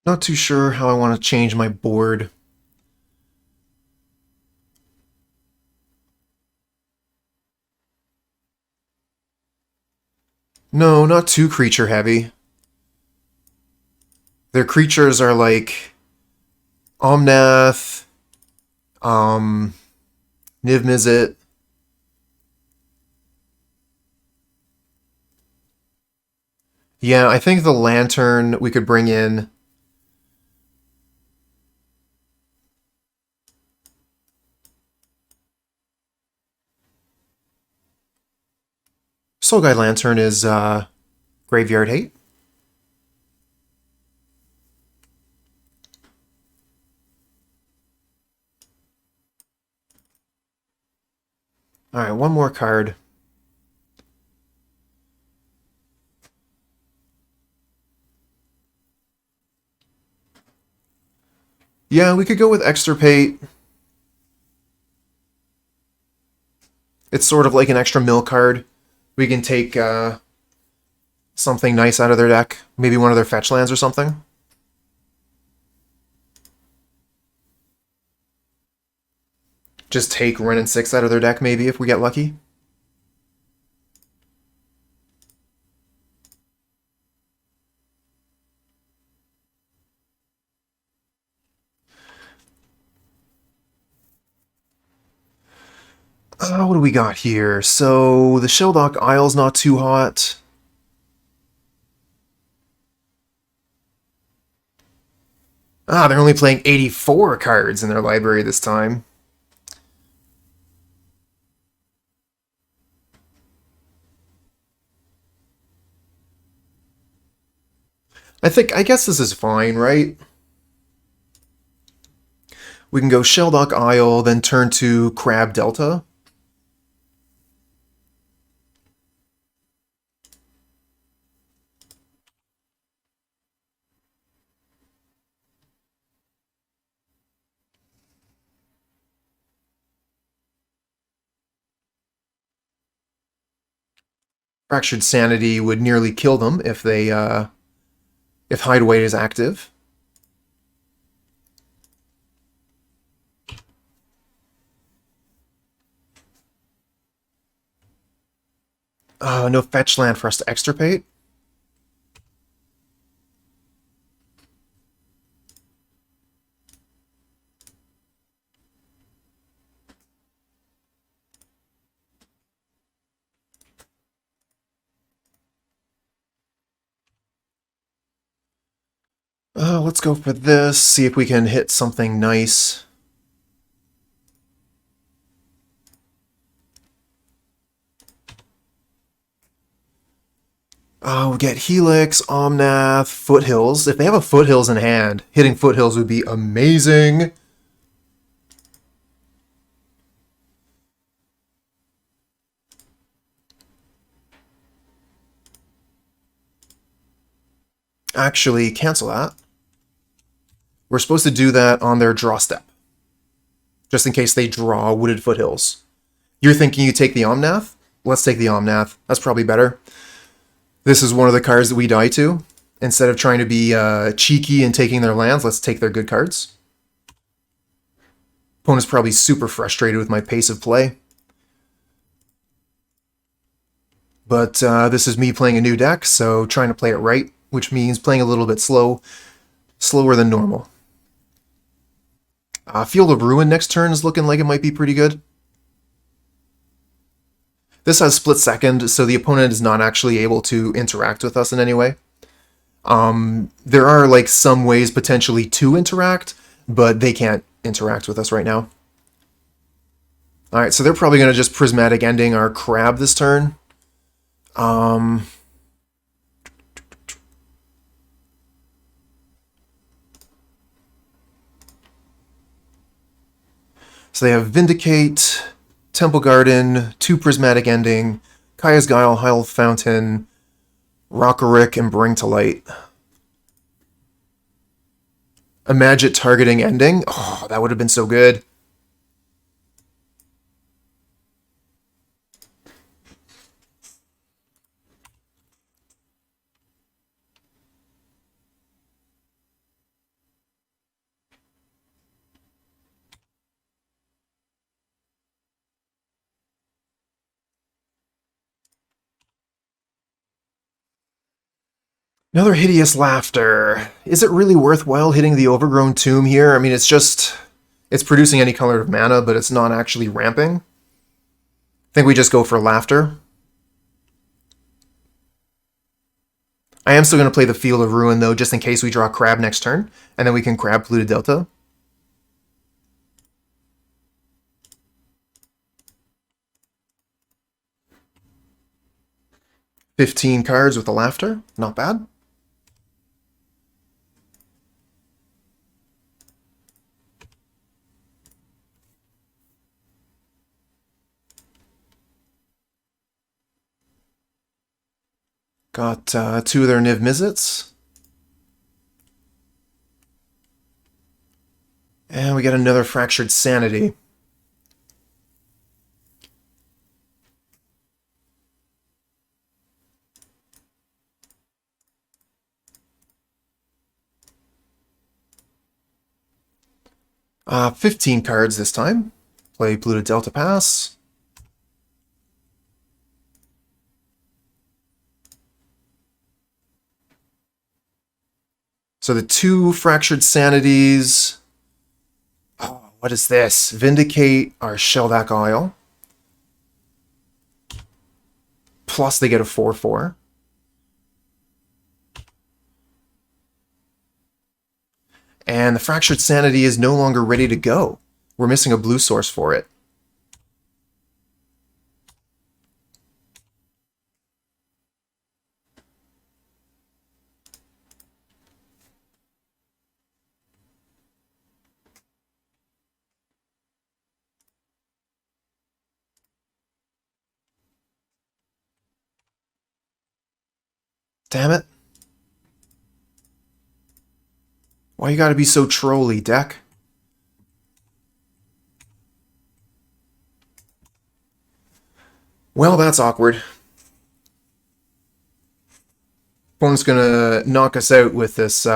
[SPEAKER 1] Not too sure how I want to change my board. No, not too creature heavy. Their creatures are like Omnath, Niv Mizzet. Yeah, I think the Lantern we could bring in. Soul Guide Lantern is Graveyard Hate. Alright, one more card. Yeah, we could go with Extirpate. It's sort of like an extra mill card. We can take something nice out of their deck. Maybe one of their fetch lands or something. Just take Wrenn and 6 out of their deck, maybe, if we get lucky. What do we got here? So, the Shelldock Isle's not too hot. They're only playing 84 cards in their library this time. I guess this is fine, right? We can go Shelldock Isle, then turn to Crab Delta. Fractured Sanity would nearly kill them if they if Hideaway is active. No fetch land for us to extirpate. Let's go for this, see if we can hit something nice. We get Helix, Omnath, Foothills. If they have a Foothills in hand, hitting Foothills would be amazing. Actually, cancel that. We're supposed to do that on their draw step, just in case they draw Wooded Foothills. You're thinking you take the Omnath? Let's take the Omnath. That's probably better. This is one of the cards that we die to. Instead of trying to be cheeky and taking their lands, let's take their good cards. Opponent's probably super frustrated with my pace of play. But this is me playing a new deck, so trying to play it right, which means playing a little bit slower than normal. Field of Ruin next turn is looking like it might be pretty good. This has split second, so the opponent is not actually able to interact with us in any way. There are like some ways potentially to interact, but they can't interact with us right now. Alright, so they're probably going to just Prismatic Ending our Crab this turn. So they have Vindicate, Temple Garden, 2 Prismatic Ending, Kaya's Guile, Heil Fountain, Rockerick, and Bring to Light. Imagine targeting ending. Oh, that would have been so good. Another Hideous Laughter. Is it really worthwhile hitting the Overgrown Tomb here? I mean, it's producing any color of mana, but it's not actually ramping. I think we just go for Laughter. I am still going to play the Field of Ruin, though, just in case we draw Crab next turn, and then we can Crab Polluted Delta. $15 cards with a Laughter. Not bad. Got 2 of their Niv Mizzets. And we got another Fractured Sanity. Uh, 15 cards this time. Play Polluted Delta Pass. So the 2 Fractured Sanities. Oh, what is this? Vindicate our Shelldock Isle. Plus they get a 4/4. And the Fractured Sanity is no longer ready to go. We're missing a blue source for it. Damn it. Why you gotta be so trolly, deck? Well, that's awkward. Opponent's gonna knock us out with this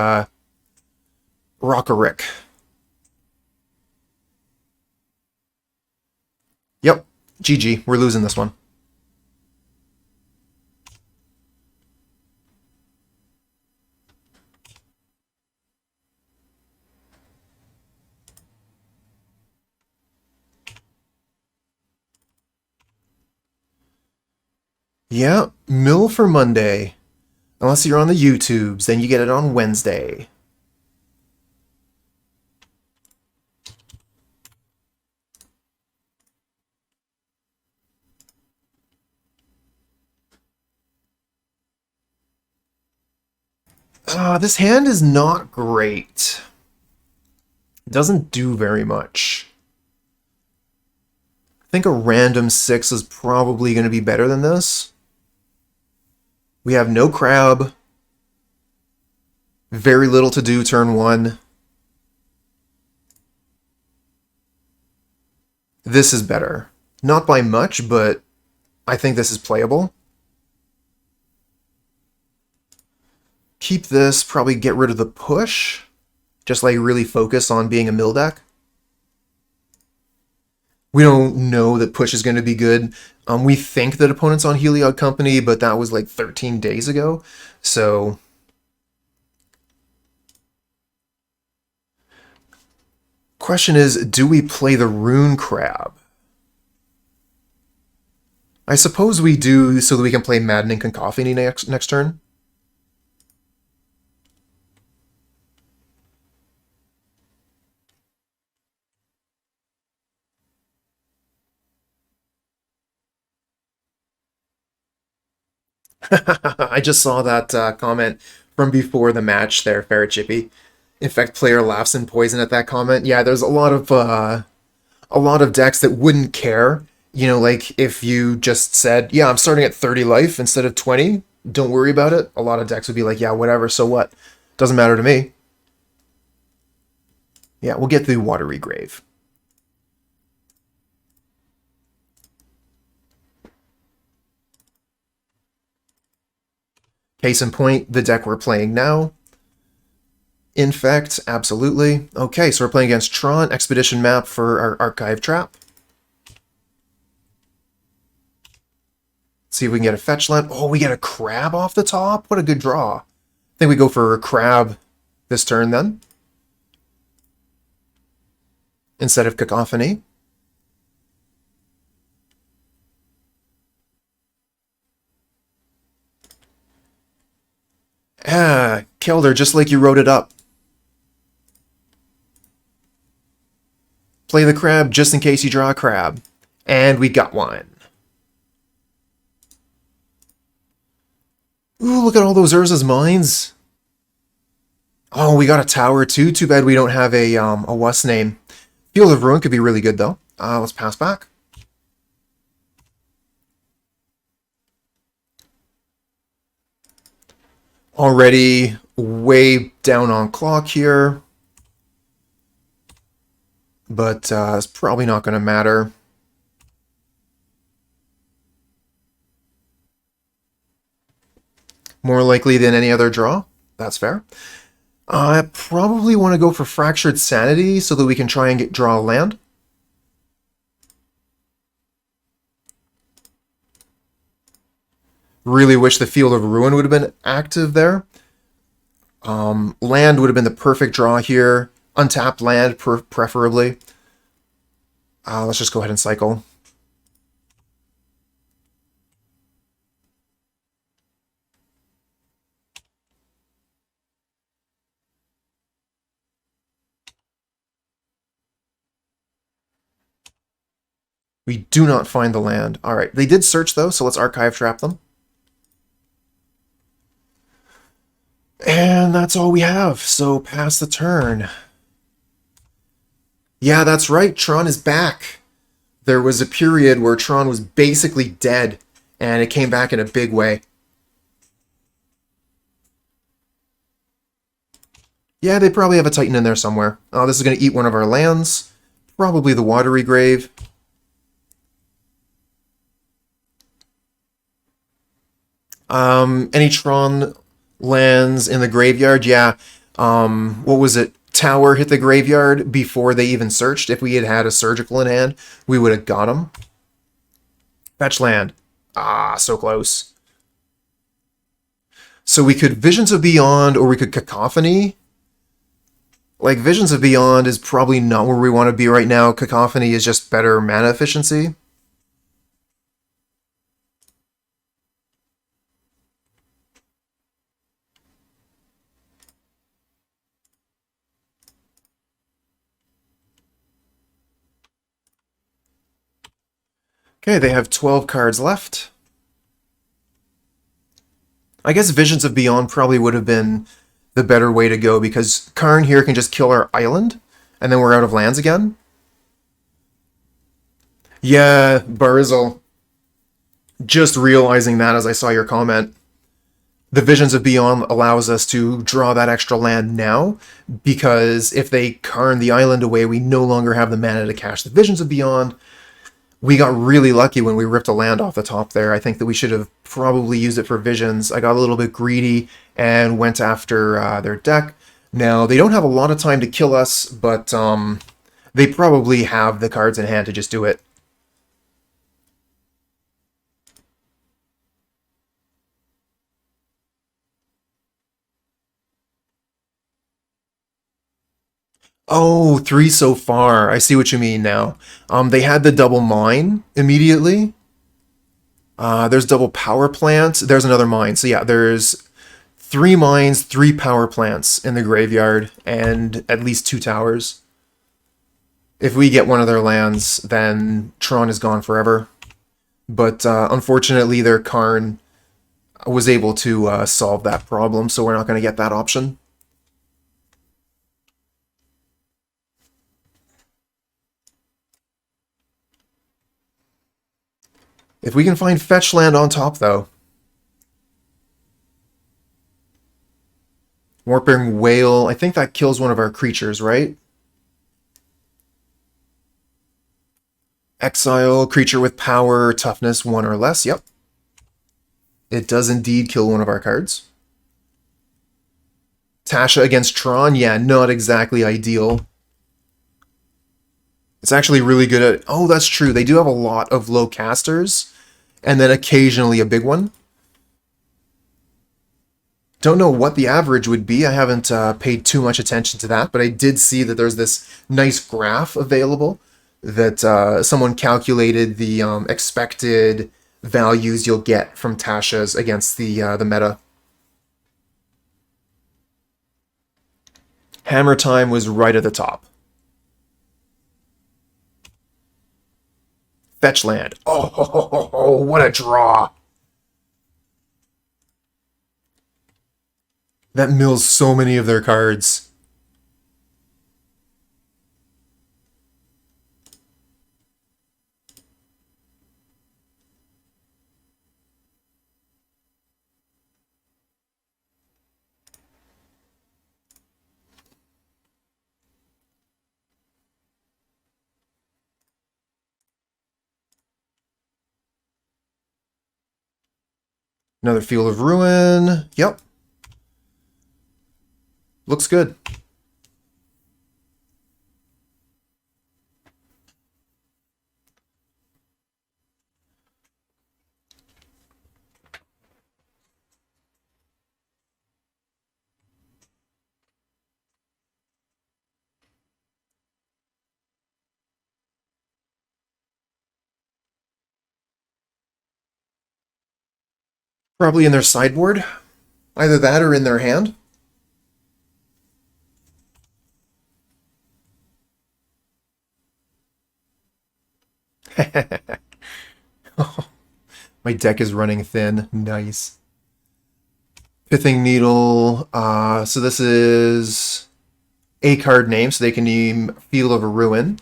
[SPEAKER 1] Rockerick. Yep, GG. We're losing this one. Yeah, mill for Monday. Unless you're on the YouTubes, then you get it on Wednesday. This hand is not great. It doesn't do very much. I think a random 6 is probably going to be better than this. We have no crab. Very little to do turn 1. This is better. Not by much, but I think this is playable. Keep this, probably get rid of the push. Just like really focus on being a mill deck. We don't know that push is going to be good. We think that opponent's on Heliod Company, but that was like 13 days ago. So question is, do we play the Rune Crab? I suppose we do, so that we can play Maddening Cacophony next turn. I just saw that comment from before the match there, Ferret Chippy. In fact, player laughs and poison at that comment. Yeah, there's a lot of decks that wouldn't care. You know, like if you just said, yeah, I'm starting at 30 life instead of 20, don't worry about it. A lot of decks would be like, yeah, whatever, so what? Doesn't matter to me. Yeah, we'll get the Watery Grave. Case in point, the deck we're playing now. Infect, absolutely. Okay, so we're playing against Tron, Expedition map for our Archive Trap. See if we can get a fetch land. Oh, we get a crab off the top? What a good draw. I think we go for a crab this turn then. Instead of Cacophony. Killed her just like you wrote it up. Play the crab just in case you draw a crab. And we got one. Ooh, look at all those Urza's Mines. Oh, we got a tower too. Too bad we don't have a what's name. Field of Ruin could be really good though. Let's pass back. Already way down on clock here. But it's probably not going to matter. More likely than any other draw. That's fair. I probably want to go for Fractured Sanity so that we can try and draw a land. Really wish the Field of Ruin would have been active there. Land would have been the perfect draw here. Untapped land, preferably. Let's just go ahead and cycle. We do not find the land. All right, they did search though, so let's Archive Trap them. And that's all we have, so pass the turn. Yeah, that's right, Tron is back. There was a period where Tron was basically dead, and it came back in a big way. Yeah, they probably have a Titan in there somewhere. Oh, this is going to eat one of our lands. Probably the Watery Grave. Any Tron Lands in the graveyard, yeah. What was it? Tower hit the graveyard before they even searched. If we had had a surgical in hand, we would have got him. Fetch land. Ah, so close. So we could Visions of Beyond or we could Cacophony. Like, Visions of Beyond is probably not where we want to be right now. Cacophony is just better mana efficiency. Okay, they have 12 cards left. I guess Visions of Beyond probably would have been the better way to go because Karn here can just kill our island, and then we're out of lands again. Yeah, Barizzle. Just realizing that as I saw your comment. The Visions of Beyond allows us to draw that extra land now, because if they Karn the island away, we no longer have the mana to cast the Visions of Beyond. We got really lucky when we ripped a land off the top there. I think that we should have probably used it for Visions. I got a little bit greedy and went after their deck. Now, they don't have a lot of time to kill us, but they probably have the cards in hand to just do it. Oh, three so far. I see what you mean now. They had the double mine immediately. There's double power plants. There's another mine. So yeah, there's 3 mines, 3 power plants in the graveyard, and at least 2 towers. If we get one of their lands, then Tron is gone forever. But unfortunately, their Karn was able to solve that problem, so we're not going to get that option. If we can find fetch land on top, though. Warping Whale, I think that kills one of our creatures, right? Exile, creature with power, toughness 1 or less, yep. It does indeed kill one of our cards. Tasha against Tron, yeah, not exactly ideal. It's actually really good at... Oh, that's true. They do have a lot of low casters, and then occasionally a big one. Don't know what the average would be. I haven't paid too much attention to that, but I did see that there's this nice graph available that someone calculated the expected values you'll get from Tasha's against the meta. Hammer Time was right at the top. Fetch land. Oh, what a draw. That mills so many of their cards. Another Field of Ruin. Yep. Looks good. Probably in their sideboard. Either that or in their hand. Oh, my deck is running thin. Nice. Pithing Needle. So this is a card name, so they can name Field of Ruin.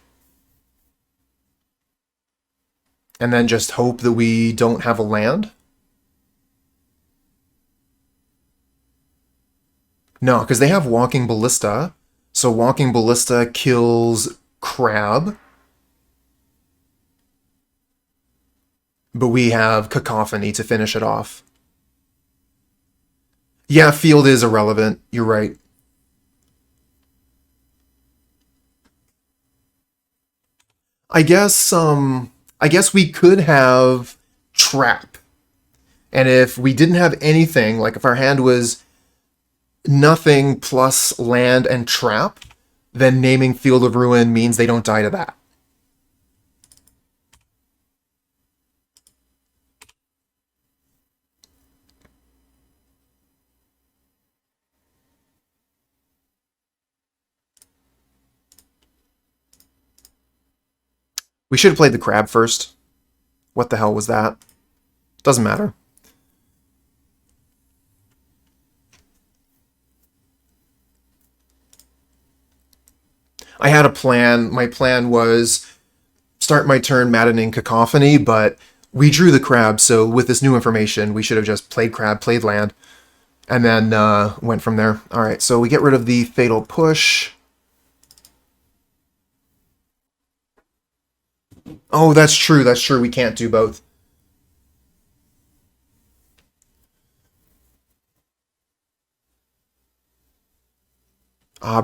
[SPEAKER 1] And then just hope that we don't have a land. No, because they have Walking Ballista. So Walking Ballista kills Crab. But we have Cacophony to finish it off. Yeah, field is irrelevant. You're right. I guess we could have trap. And if we didn't have anything, like if our hand was nothing plus land and trap, then naming Field of Ruin means they don't die to that. We should have played the crab first. What the hell was that? Doesn't matter. I had a plan. My plan was start my turn Maddening Cacophony, but we drew the crab, so with this new information, we should have just played crab, played land, and then went from there. All right, so we get rid of the Fatal Push. Oh, that's true. That's true. We can't do both.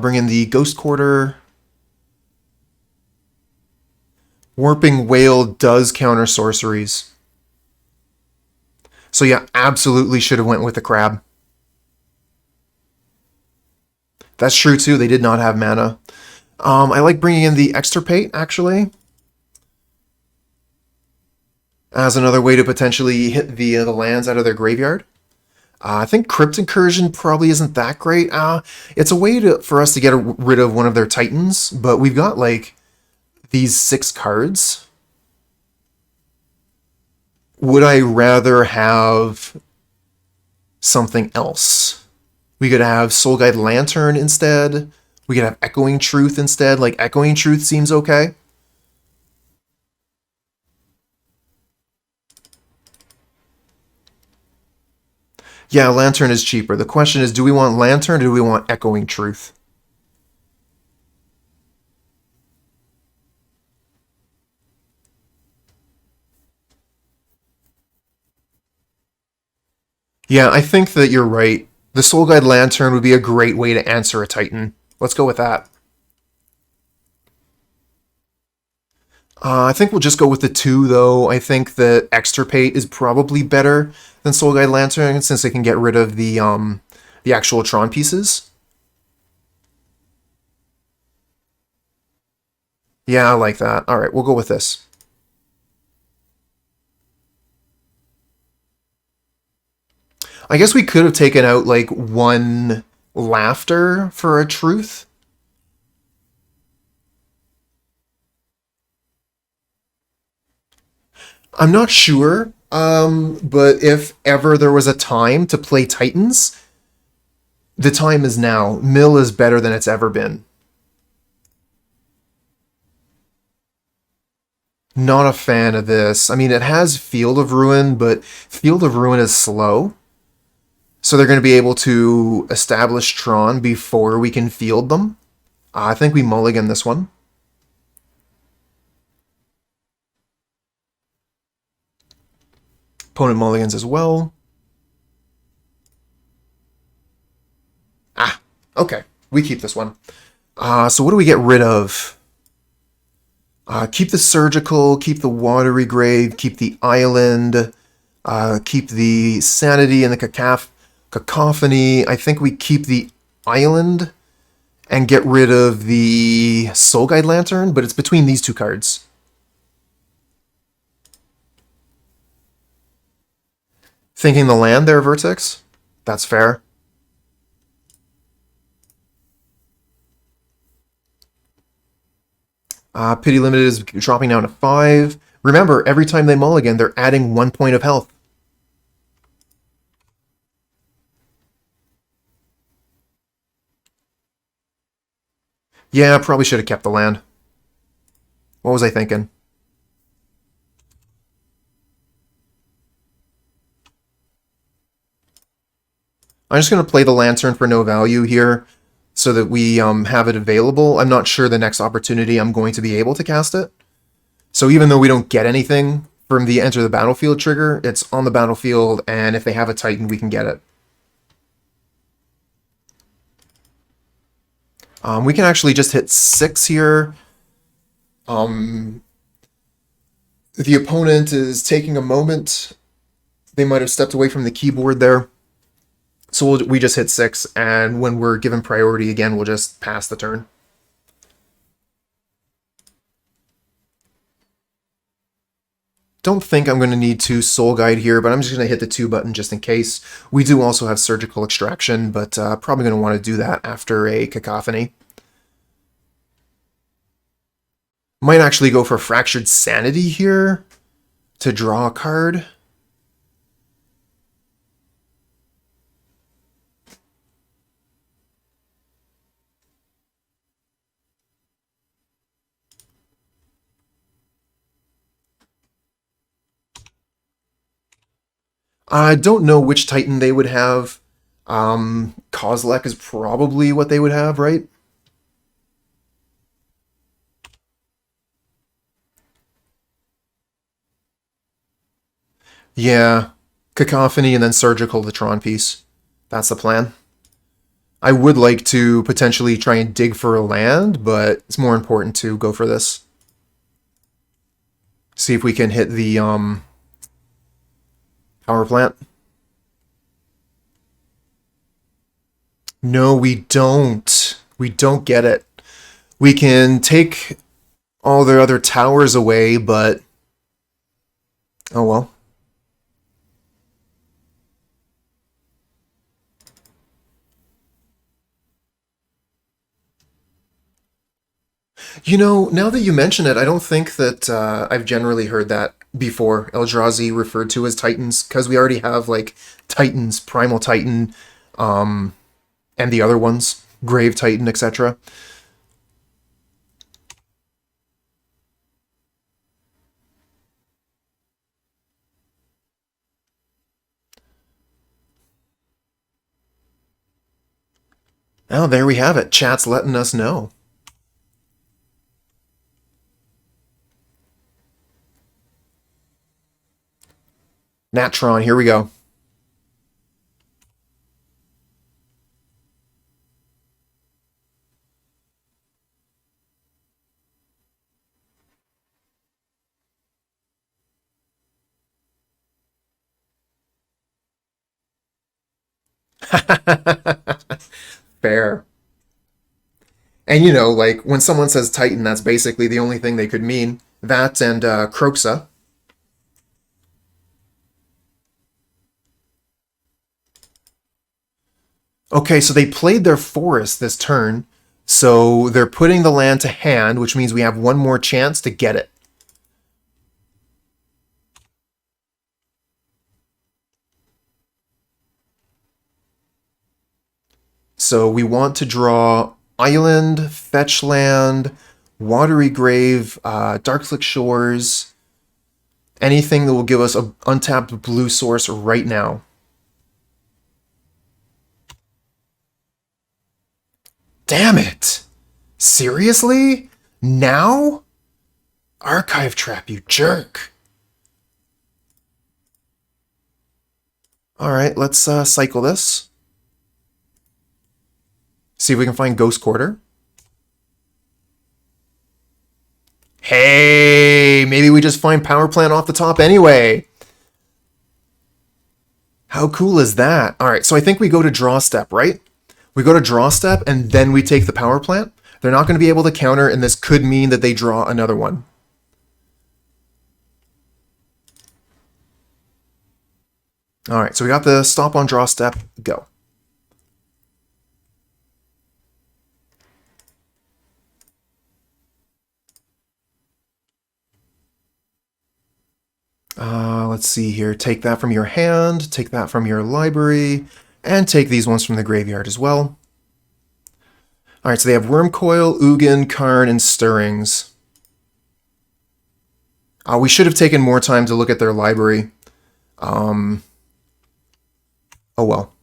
[SPEAKER 1] Bring in the Ghost Quarter. Warping Whale does counter sorceries. So yeah, absolutely should have went with the crab. That's true too. They did not have mana. I like bringing in the Extirpate, actually, as another way to potentially hit the lands out of their graveyard. I think Crypt Incursion probably isn't that great. It's a way for us to get rid of one of their Titans, but we've got, like, these 6 cards. Would I rather have something else? We could have Soul Guide Lantern instead. We could have Echoing Truth instead. Like, Echoing Truth seems okay. Yeah, Lantern is cheaper. The question is, do we want Lantern or do we want Echoing Truth? Yeah, I think that you're right. The Soul Guide Lantern would be a great way to answer a Titan. Let's go with that. I think we'll just go with the 2, though. I think that Extirpate is probably better than Soul Guide Lantern, since it can get rid of the actual Tron pieces. Yeah, I like that. All right, we'll go with this. I guess we could have taken out, like, one Laughter for a Truth. I'm not sure, but if ever there was a time to play Titans, the time is now. Mill is better than it's ever been. Not a fan of this. I mean, it has Field of Ruin, but Field of Ruin is slow. So they're going to be able to establish Tron before we can field them. I think we mulligan this one. Opponent mulligans as well. Okay. We keep this one. So what do we get rid of? Keep the Surgical, keep the Watery Grave, keep the Island, keep the Sanity and the Cacophony. I think we keep the Island and get rid of the Soul Guide Lantern, but it's between these 2 cards. Thinking the land there, Vertex? That's fair. Pity Limited is dropping down to 5. Remember, every time they mulligan, they're adding 1 point of health. Yeah, probably should have kept the land. What was I thinking? I'm just going to play the Lantern for no value here so that we have it available. I'm not sure the next opportunity I'm going to be able to cast it. So even though we don't get anything from the Enter the Battlefield trigger, it's on the battlefield, and if they have a Titan, we can get it. We can actually just hit 6 here. The opponent is taking a moment. They might have stepped away from the keyboard there. So we just hit 6, and when we're given priority again, we'll just pass the turn. Don't think I'm going to need to Soul Guide here, but I'm just going to hit the 2 button just in case. We do also have Surgical Extraction, but probably going to want to do that after a Cacophony. Might actually go for Fractured Sanity here to draw a card. I don't know which Titan they would have. Kozilek is probably what they would have, right? Yeah, Cacophony and then Surgical Gtron piece. That's the plan. I would like to potentially try and dig for a land, but it's more important to go for this. See if we can hit the power plant. No, we don't. We don't get it. We can take all their other towers away, but oh well. You know, now that you mention it, I don't think that I've generally heard that before. Eldrazi referred to as Titans, because we already have, like, Titans, Primal Titan, and the other ones, Grave Titan, etc. Oh, there we have it. Chat's letting us know. Natron, here we go. Fair. And you know, like, when someone says Titan, that's basically the only thing they could mean. That and Croxa. Okay, so they played their forest this turn, so they're putting the land to hand, which means we have one more chance to get it. So we want to draw Island, Fetch Land, Watery Grave, Darkslick Shores, anything that will give us an untapped blue source right now. Damn it! Seriously? Now? Archive Trap, you jerk. Alright, let's cycle this. See if we can find Ghost Quarter. Hey, maybe we just find Power Plant off the top anyway. How cool is that? Alright, so I think we go to Draw Step, right? We go to Draw Step, and then we take the Power Plant. They're not going to be able to counter, and this could mean that they draw another one. Alright, so we got the stop on Draw Step. Go. Let's see here. Take that from your hand, take that from your library, and take these ones from the graveyard as well. Alright, so they have Wormcoil, Ugin, Karn, and Stirrings. We should have taken more time to look at their library. Oh well.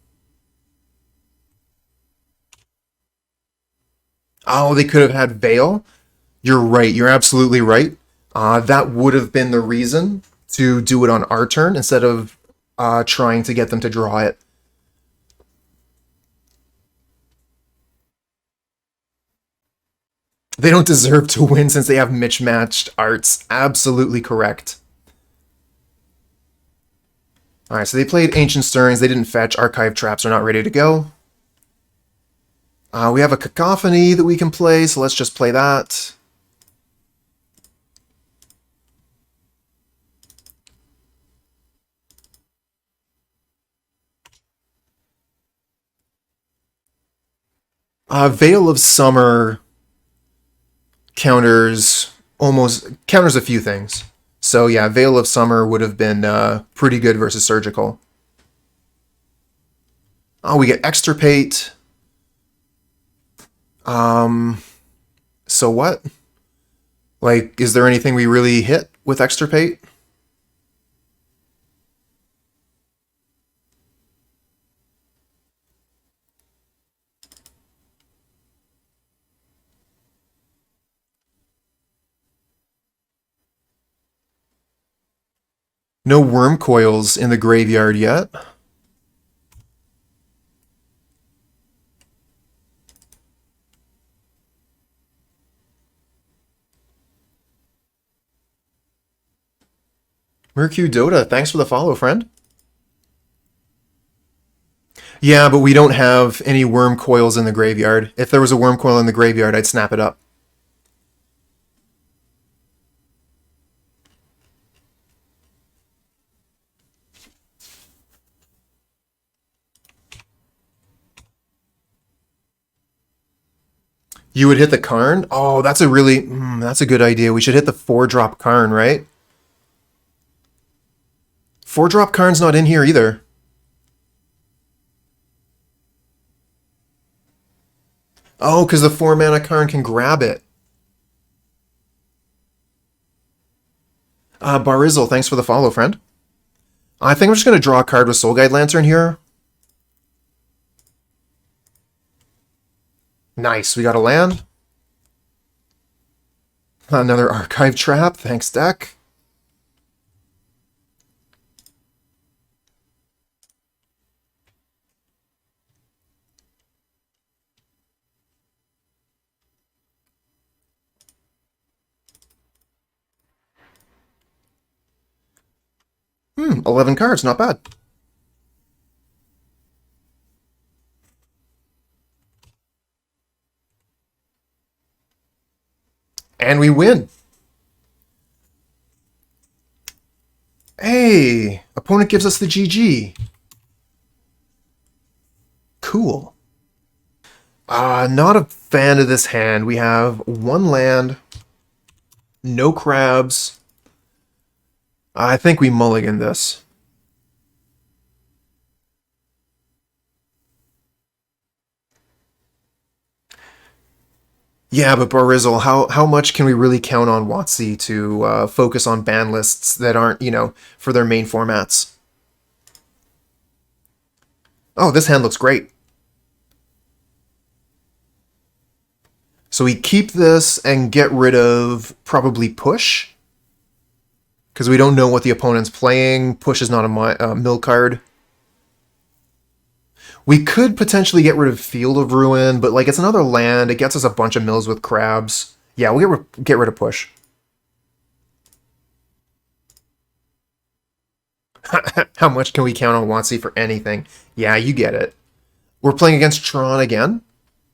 [SPEAKER 1] Oh, they could have had Veil? You're right, you're absolutely right. That would have been the reason to do it on our turn instead of trying to get them to draw it. They don't deserve to win since they have mismatched arts. Absolutely correct. Alright, so they played Ancient Stirrings. They didn't fetch. Archive Traps are not ready to go. We have a Cacophony that we can play, so let's just play that. Veil of Summer counters a few things. So yeah, Veil of Summer would have been pretty good versus Surgical. Oh, we get Extirpate. So what? Like, is there anything we really hit with Extirpate? No worm coils in the graveyard yet. Mercu Dota, thanks for the follow, friend. Yeah, but we don't have any worm coils in the graveyard. If there was a worm coil in the graveyard, I'd snap it up. You would hit the Karn? Oh, that's a good idea. We should hit the 4-drop Karn, right? 4-drop Karn's not in here either. Oh, because the 4-mana Karn can grab it. Barizzle, thanks for the follow, friend. I think I'm just going to draw a card with Soul Guide Lantern here. Nice, we got a land. Another Archive Trap, thanks, deck. 11 cards, not bad. And we win. Hey, opponent gives us the GG. Cool. Not a fan of this hand. We have one land, no crabs. I think we mulligan this. Yeah, but Barizzle, how much can we really count on WotC to focus on ban lists that aren't, for their main formats? Oh, this hand looks great. So we keep this and get rid of probably Push, because we don't know what the opponent's playing. Push is not a mill card. We could potentially get rid of Field of Ruin, but it's another land. It gets us a bunch of mills with crabs. Yeah, we'll get rid of Push. How much can we count on WotC for anything? Yeah, you get it. We're playing against Tron again.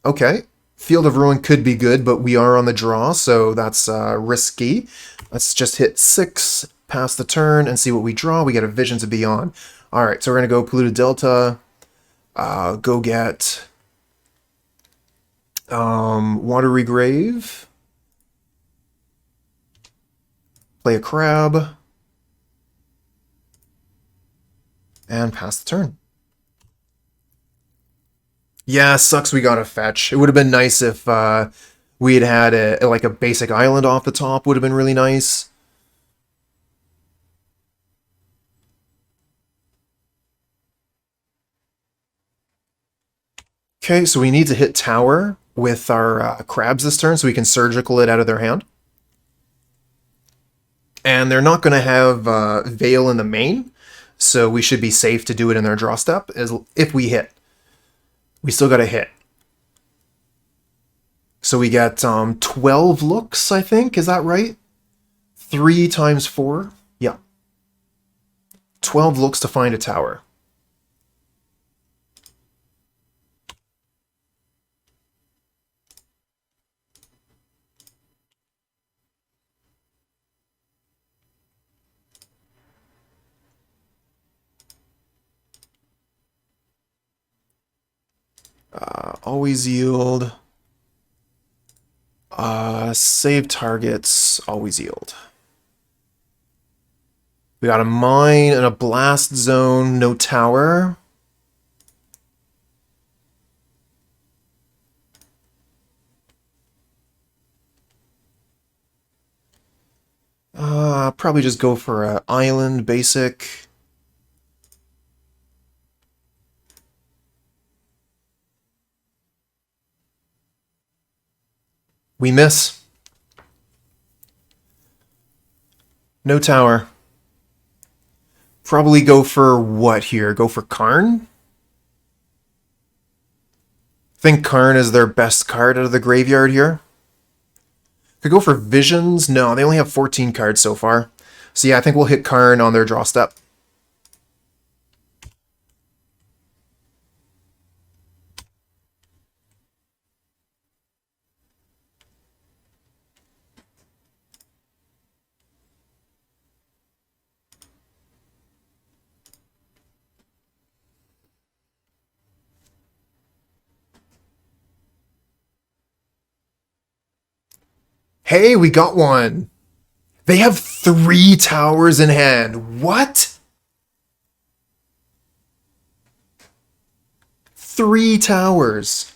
[SPEAKER 1] Okay. Field of Ruin could be good, but we are on the draw, so that's risky. Let's just hit 6, pass the turn, and see what we draw. We get a Visions of Beyond. All right, so we're going to go Polluted Delta. Go get Watery Grave. Play a crab. And pass the turn. Yeah, sucks we got a fetch. It would have been nice if we had a basic island off the top. Would have been really nice. Okay, so we need to hit tower with our crabs this turn so we can surgical it out of their hand. And they're not going to have Veil in the main, so we should be safe to do it in their draw step if we hit. We still got to hit. So So we get 12 looks, I think. Is that right? 3 times 4? Yeah. 12 looks to find a tower. Always yield. Save targets, always yield. We got a mine and a blast zone, no tower. Probably just go for an island basic. We miss. No tower. Probably go for what here? Go for Karn? Think Karn is their best card out of the graveyard here. Could go for Visions. No, they only have 14 cards so far. So yeah, I think we'll hit Karn on their draw step. Hey, we got one. They have 3 towers in hand. What? 3 towers.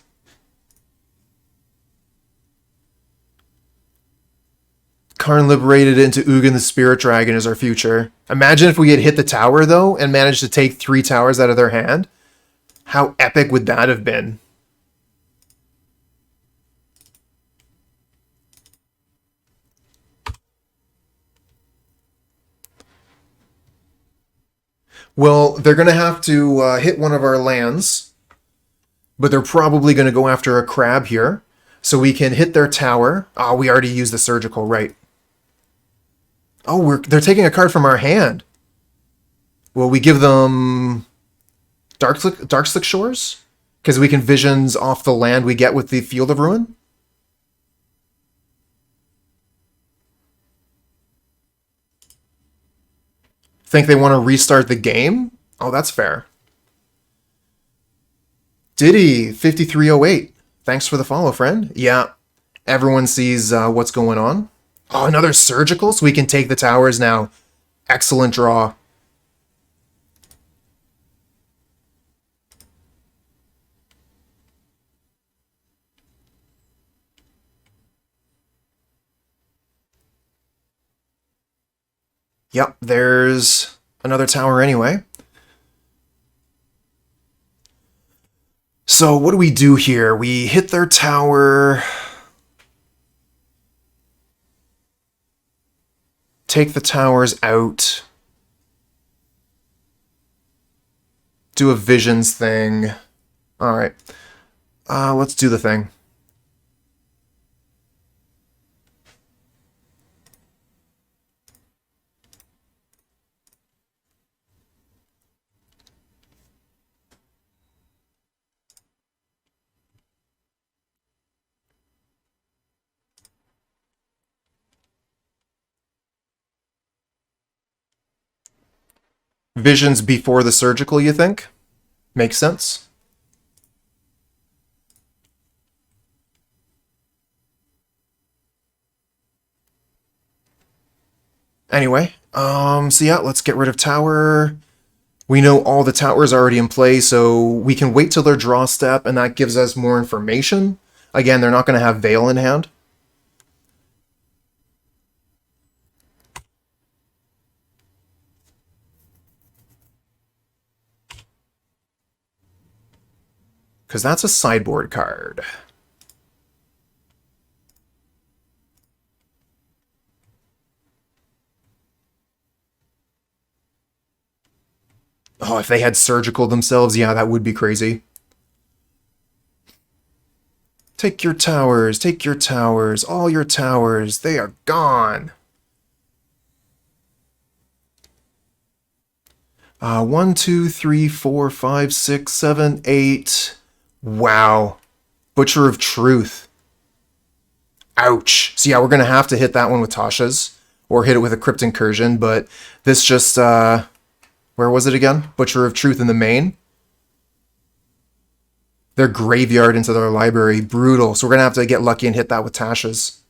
[SPEAKER 1] Karn liberated into Ugin the Spirit Dragon is our future. Imagine if we had hit the tower, though, and managed to take 3 towers out of their hand. How epic would that have been? Well, they're going to have to hit one of our lands, but they're probably going to go after a crab here. So we can hit their tower. Oh, we already used the surgical, right. Oh, they're taking a card from our hand. Well, we give them Darkslick Shores? Because we can visions off the land we get with the Field of Ruin? Think they want to restart the game? Oh, that's fair. Diddy, 5308. Thanks for the follow, friend. Yeah, everyone sees what's going on. Oh, another surgical, so we can take the towers now. Excellent draw. Yep, there's another tower anyway. So what do we do here? We hit their tower. Take the towers out. Do a visions thing. Alright. Let's do the thing. Visions before the surgical, you think? Makes sense? Anyway, so yeah, let's get rid of tower. We know all the towers are already in play, so we can wait till their draw step, and that gives us more information. Again, they're not going to have Veil in hand. Because that's a sideboard card. Oh, if they had surgical themselves, yeah, that would be crazy. Take your towers, take your towers, all your towers, they are gone. 1, 2, 3, 4, 5, 6, 7, 8. Wow. Butcher of Truth. Ouch. So yeah, we're going to have to hit that one with Tasha's, or hit it with a Crypt Incursion, but this just, where was it again? Butcher of Truth in the main. Their graveyard into their library. Brutal. So we're going to have to get lucky and hit that with Tasha's.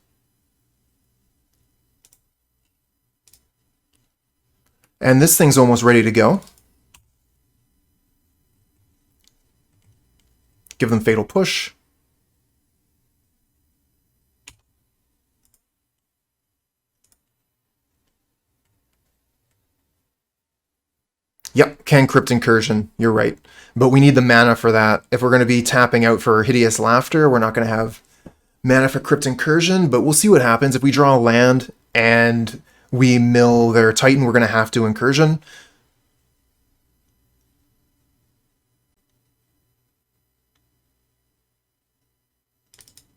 [SPEAKER 1] And this thing's almost ready to go. Give them Fatal Push. Yep, can Crypt Incursion. You're right. But we need the mana for that. If we're going to be tapping out for Hideous Laughter, we're not going to have mana for Crypt Incursion, but we'll see what happens. If we draw a land and we mill their Titan, we're going to have to Incursion.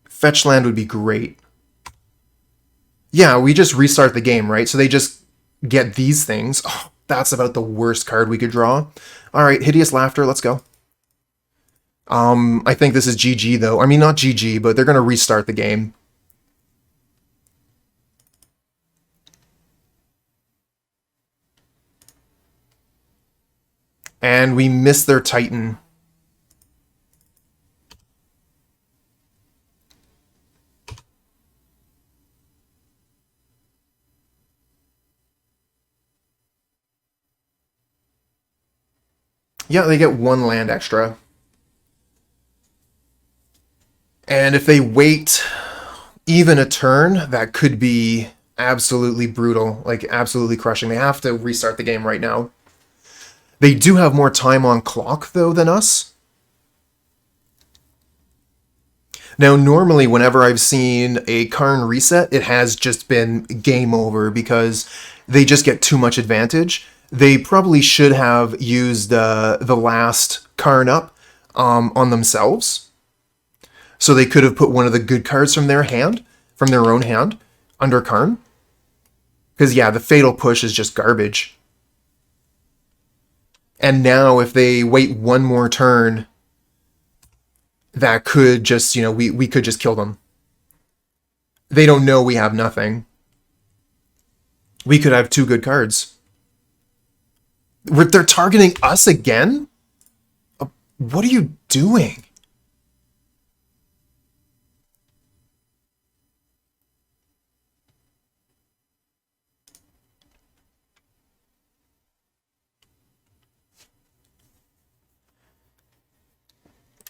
[SPEAKER 1] Fetch land would be great. Yeah, we just restart the game, right? So they just get these things. Oh, that's about the worst card we could draw. All right, Hideous Laughter, let's go. I think this is GG, though. I mean, not GG, but they're going to restart the game. And we miss their Titan. Yeah, they get 1 land extra. And if they wait even a turn, that could be absolutely brutal, like absolutely crushing. They have to restart the game right now. They do have more time on clock, though, than us. Now, normally, whenever I've seen a Karn reset, it has just been game over because they just get too much advantage. They probably should have used the last Karn up on themselves. So they could have put one of the good cards from their hand, from their own hand, under Karn. Because, yeah, the Fatal Push is just garbage. And now, if they wait one more turn, that could just, you know, we could just kill them. They don't know we have nothing. We could have 2 good cards. They're targeting us again? What are you doing?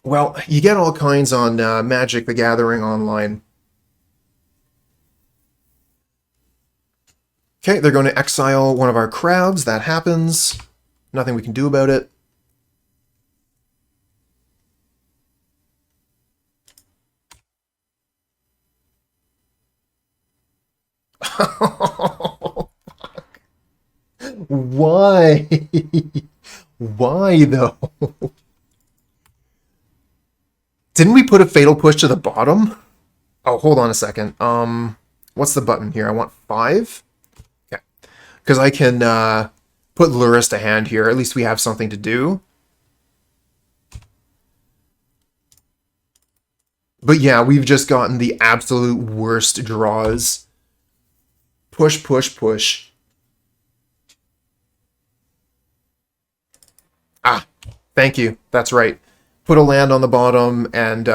[SPEAKER 1] Well, you get all kinds on Magic the Gathering online. Okay, they're going to exile one of our crabs. That happens. Nothing we can do about it. Why? Why, though? Didn't we put a Fatal Push to the bottom? Oh, hold on a second. What's the button here? I want 5? Okay. Because I can put Lurrus to hand here. At least we have something to do. But yeah, we've just gotten the absolute worst draws. Push, push, push. Ah, thank you. That's right. Put a land on the bottom, and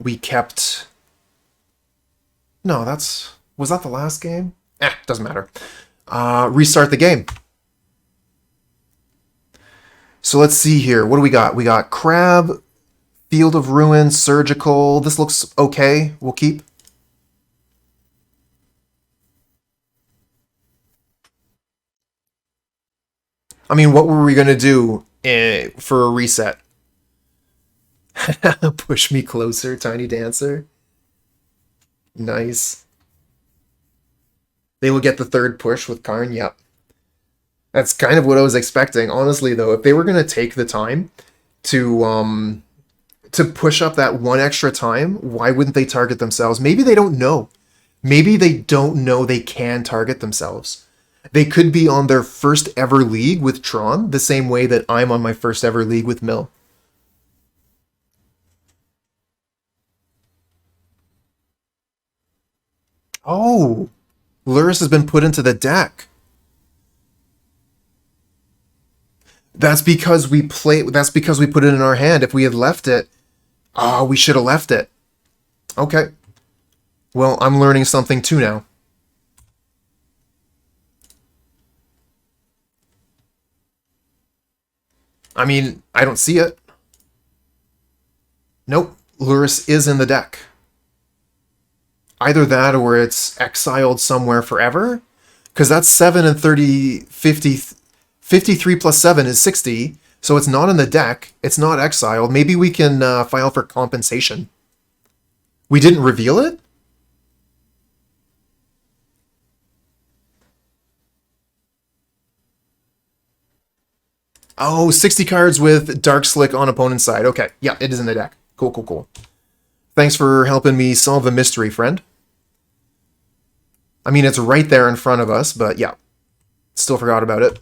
[SPEAKER 1] we kept... No, that's... Was that the last game? Doesn't matter. Restart the game. So let's see here. What do we got? We got Crab, Field of Ruin, Surgical. This looks okay. We'll keep. I mean, what were we going to do for a reset? Push me closer, Tiny Dancer. Nice. They will get the 3rd push with Karn. Yep. That's kind of what I was expecting. Honestly, though, if they were going to take the time to to push up that one extra time, why wouldn't they target themselves? Maybe they don't know. Maybe they don't know they can target themselves. They could be on their first ever league with Tron, the same way that I'm on my first ever league with Mill. Oh, Lurrus has been put into the deck. That's because we play. That's because we put it in our hand. If we had left it, we should have left it. Okay. Well, I'm learning something too now. I mean, I don't see it. Nope. Lurrus is in the deck. Either that or it's exiled somewhere forever. Because that's 7 and 30, 50, 53 plus 7 is 60. So it's not in the deck. It's not exiled. Maybe we can file for compensation. We didn't reveal it? Oh, 60 cards with Darkslick on opponent's side. Okay, yeah, it is in the deck. Cool, cool, cool. Thanks for helping me solve the mystery, friend. I mean, it's right there in front of us, but yeah. Still forgot about it.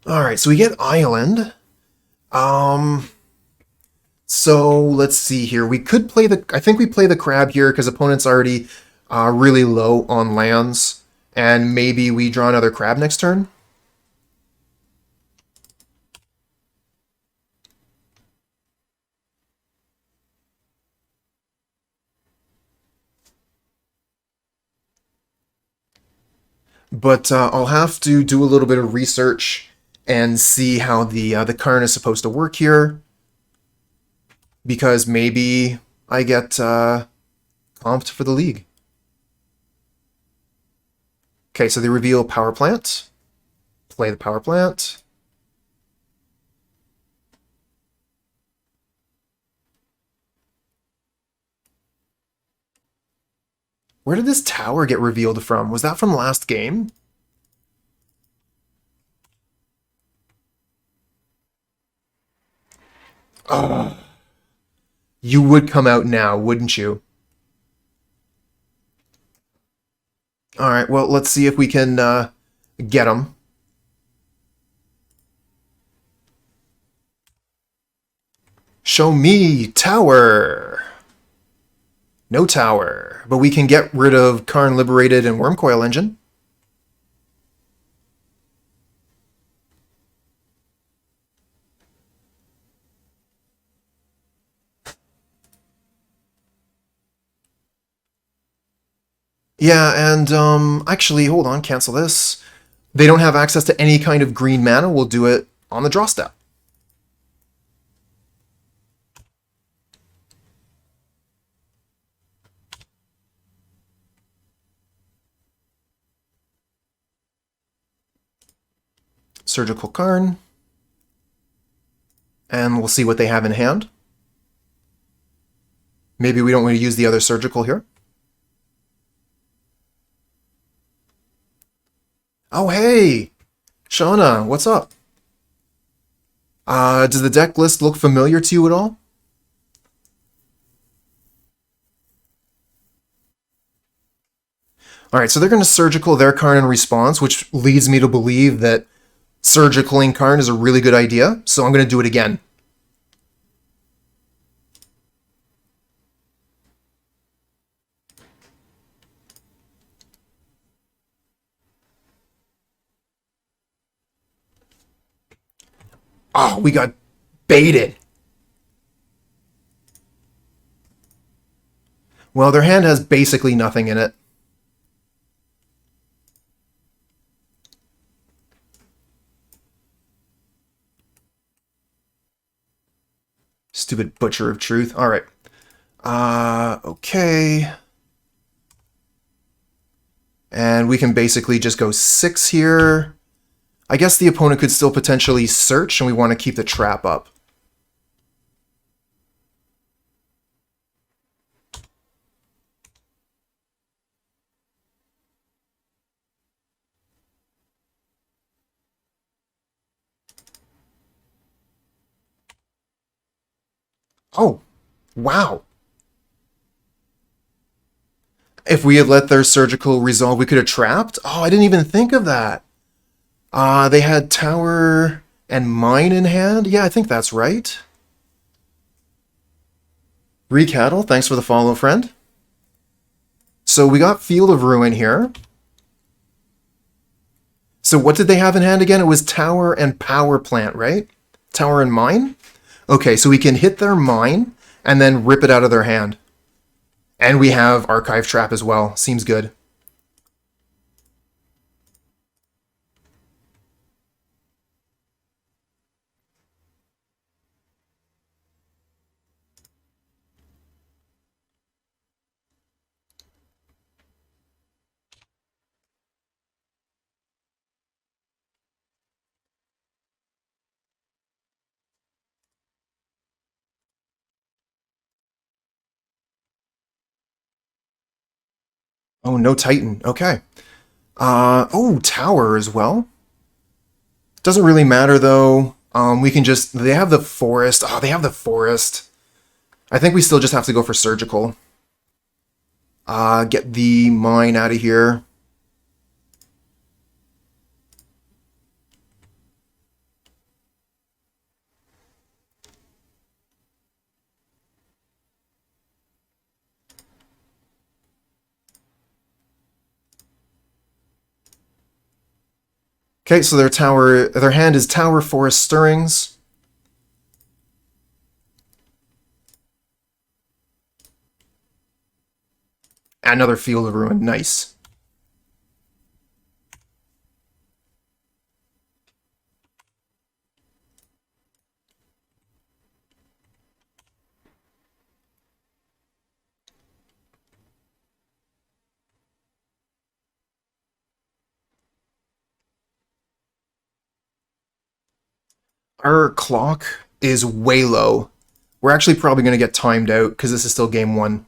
[SPEAKER 1] Alright, so we get Island. So, let's see here. We could play the... I think we play the Crab here, because opponent's already really low on lands. And maybe we draw another Crab next turn. But I'll have to do a little bit of research and see how the Karn is supposed to work here. Because maybe I get comped for the league. Okay, so they reveal Power Plant. Play the Power Plant. Where did this tower get revealed from? Was that from last game? Oh. You would come out now, wouldn't you? Alright, well, let's see if we can get them. Show me tower! No tower, but we can get rid of Karn Liberated and Wormcoil Engine. Yeah, and actually, hold on, cancel this. They don't have access to any kind of green mana. We'll do it on the draw step. Surgical Karn. And we'll see what they have in hand. Maybe we don't want to use the other Surgical here. Oh, hey! Shauna, what's up? Does the deck list look familiar to you at all? Alright, so they're going to Surgical their Karn in response, which leads me to believe that Surgicaling Karn is a really good idea, so I'm going to do it again. Oh, we got baited. Well, their hand has basically nothing in it. Stupid Butcher of Truth. Alright. Okay. And we can basically just go 6 here. I guess the opponent could still potentially search, and we want to keep the trap up. Oh, wow. If we had let their surgical resolve, we could have trapped? Oh, I didn't even think of that. They had tower and mine in hand? Yeah, I think that's right. Recattle, thanks for the follow, friend. So we got Field of Ruin here. So what did they have in hand again? It was tower and power plant, right? Tower and mine? Okay, so we can hit their mine and then rip it out of their hand. And we have Archive Trap as well. Seems good. Oh, no Titan. Okay. Oh, tower as well. Doesn't really matter though. We can just, they have the forest. Oh, they have the forest. I think we still just have to go for surgical. Get the mine out of here. Okay, so their hand is Tower Forest Stirrings. Another Field of Ruin, nice. Our clock is way low. We're actually probably going to get timed out because this is still game one.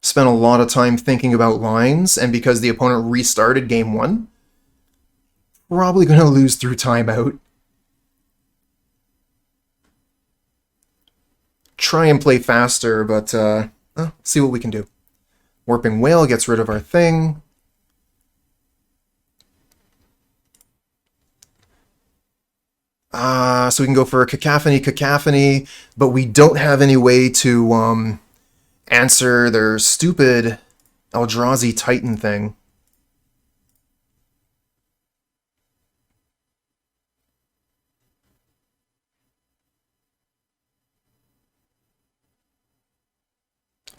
[SPEAKER 1] Spent a lot of time thinking about lines, and because the opponent restarted game one, probably going to lose through timeout. Try and play faster, but see what we can do. Warping Whale gets rid of our thing. So we can go for a Cacophony, but we don't have any way to answer their stupid Eldrazi Titan thing.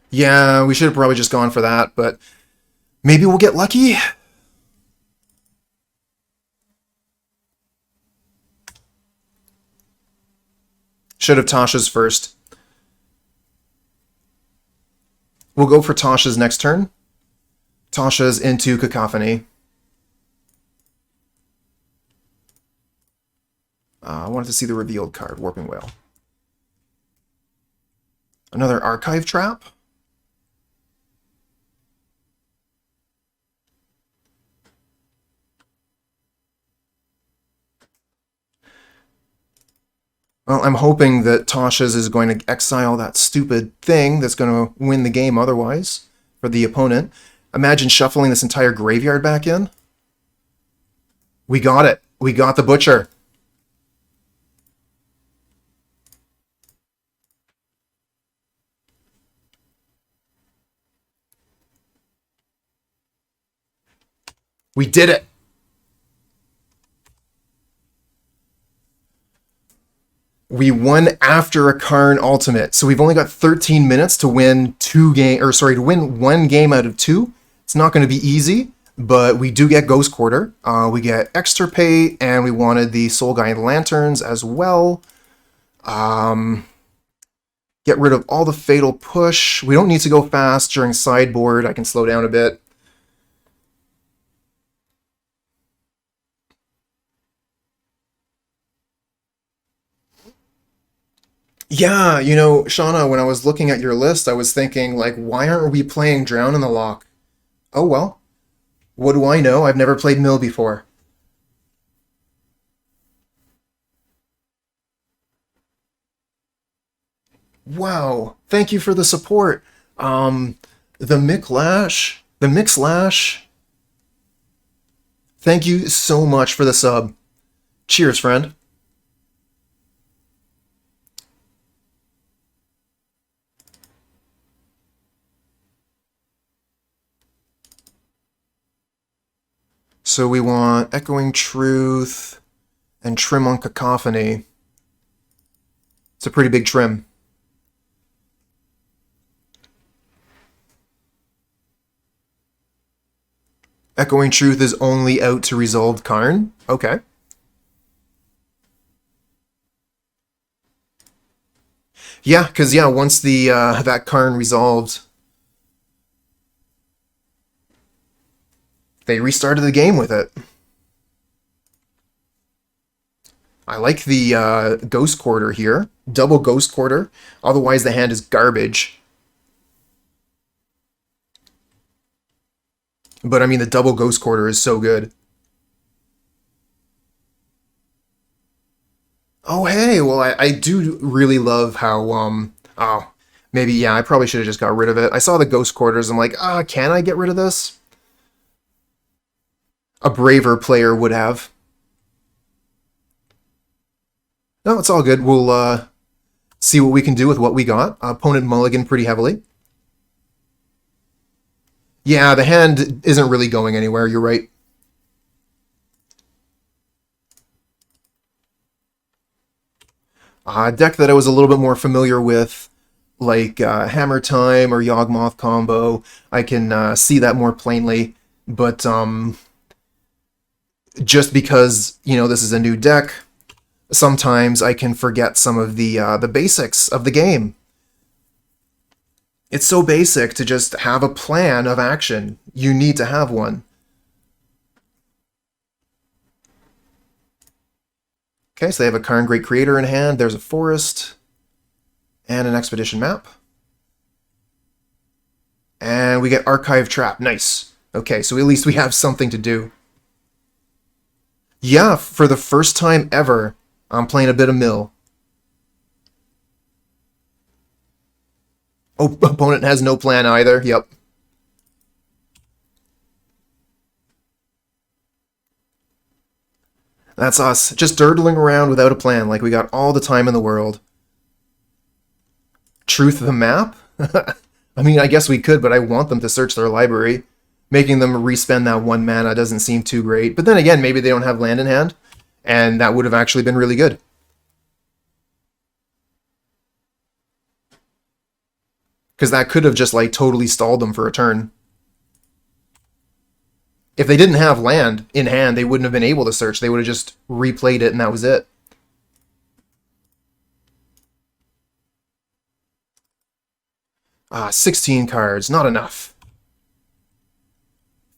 [SPEAKER 1] Yeah, we should have probably just gone for that, but maybe we'll get lucky. Should have Tasha's first. We'll go for Tasha's next turn. Tasha's into Cacophony. I wanted to see the revealed card, Warping Whale. Another Archive Trap. Well, I'm hoping that Tasha's is going to exile that stupid thing that's going to win the game otherwise for the opponent. Imagine shuffling this entire graveyard back in. We got it. We got the Butcher. We did it. We won after a Karn Ultimate, so we've only got 13 minutes to win to win one game out of two. It's not going to be easy, but we do get Ghost Quarter. We get Extirpate, and we wanted the Soul Guide Lanterns as well. Get rid of all the Fatal Push. We don't need to go fast during Sideboard. I can slow down a bit. Yeah, you know, Shauna, when I was looking at your list, I was thinking, like, why aren't we playing Drown in the Loch? Oh, well. What do I know? I've never played Mill before. Wow, thank you for the support. The Mixlash. Thank you so much for the sub. Cheers, friend. So we want Echoing Truth and Trim on Cacophony. It's a pretty big trim. Echoing Truth is only out to resolve Karn? Okay. Yeah, because once the that Karn resolved, they restarted the game with it. I like the Ghost Quarter here. Double Ghost Quarter. Otherwise, the hand is garbage. But I mean, the double Ghost Quarter is so good. Oh, hey, well, I do really love how, oh, maybe, yeah, I probably should have just got rid of it. I saw the Ghost Quarters, I'm like, can I get rid of this? A braver player would have. No, it's all good. We'll see what we can do with what we got. Opponent mulligan pretty heavily. Yeah, the hand isn't really going anywhere, you're right. A deck that I was a little bit more familiar with, like Hammer Time or Yawgmoth combo, I can see that more plainly. But just because, this is a new deck, sometimes I can forget some of the basics of the game. It's so basic to just have a plan of action. You need to have one. Okay, so they have a Karn Great Creator in hand. There's a forest and an expedition map. And we get Archive Trap. Nice. Okay, so at least we have something to do. Yeah, for the first time ever, I'm playing a bit of mill. Oh, opponent has no plan either. Yep. That's us, just durdling around without a plan, like we got all the time in the world. Truth of the map? I mean, I guess we could, but I want them to search their library. Making them respend that 1 mana doesn't seem too great. But then again, maybe they don't have land in hand, and that would have actually been really good. Because that could have just, like, totally stalled them for a turn. If they didn't have land in hand, they wouldn't have been able to search. They would have just replayed it, and that was it. Ah, 16 cards. Not enough.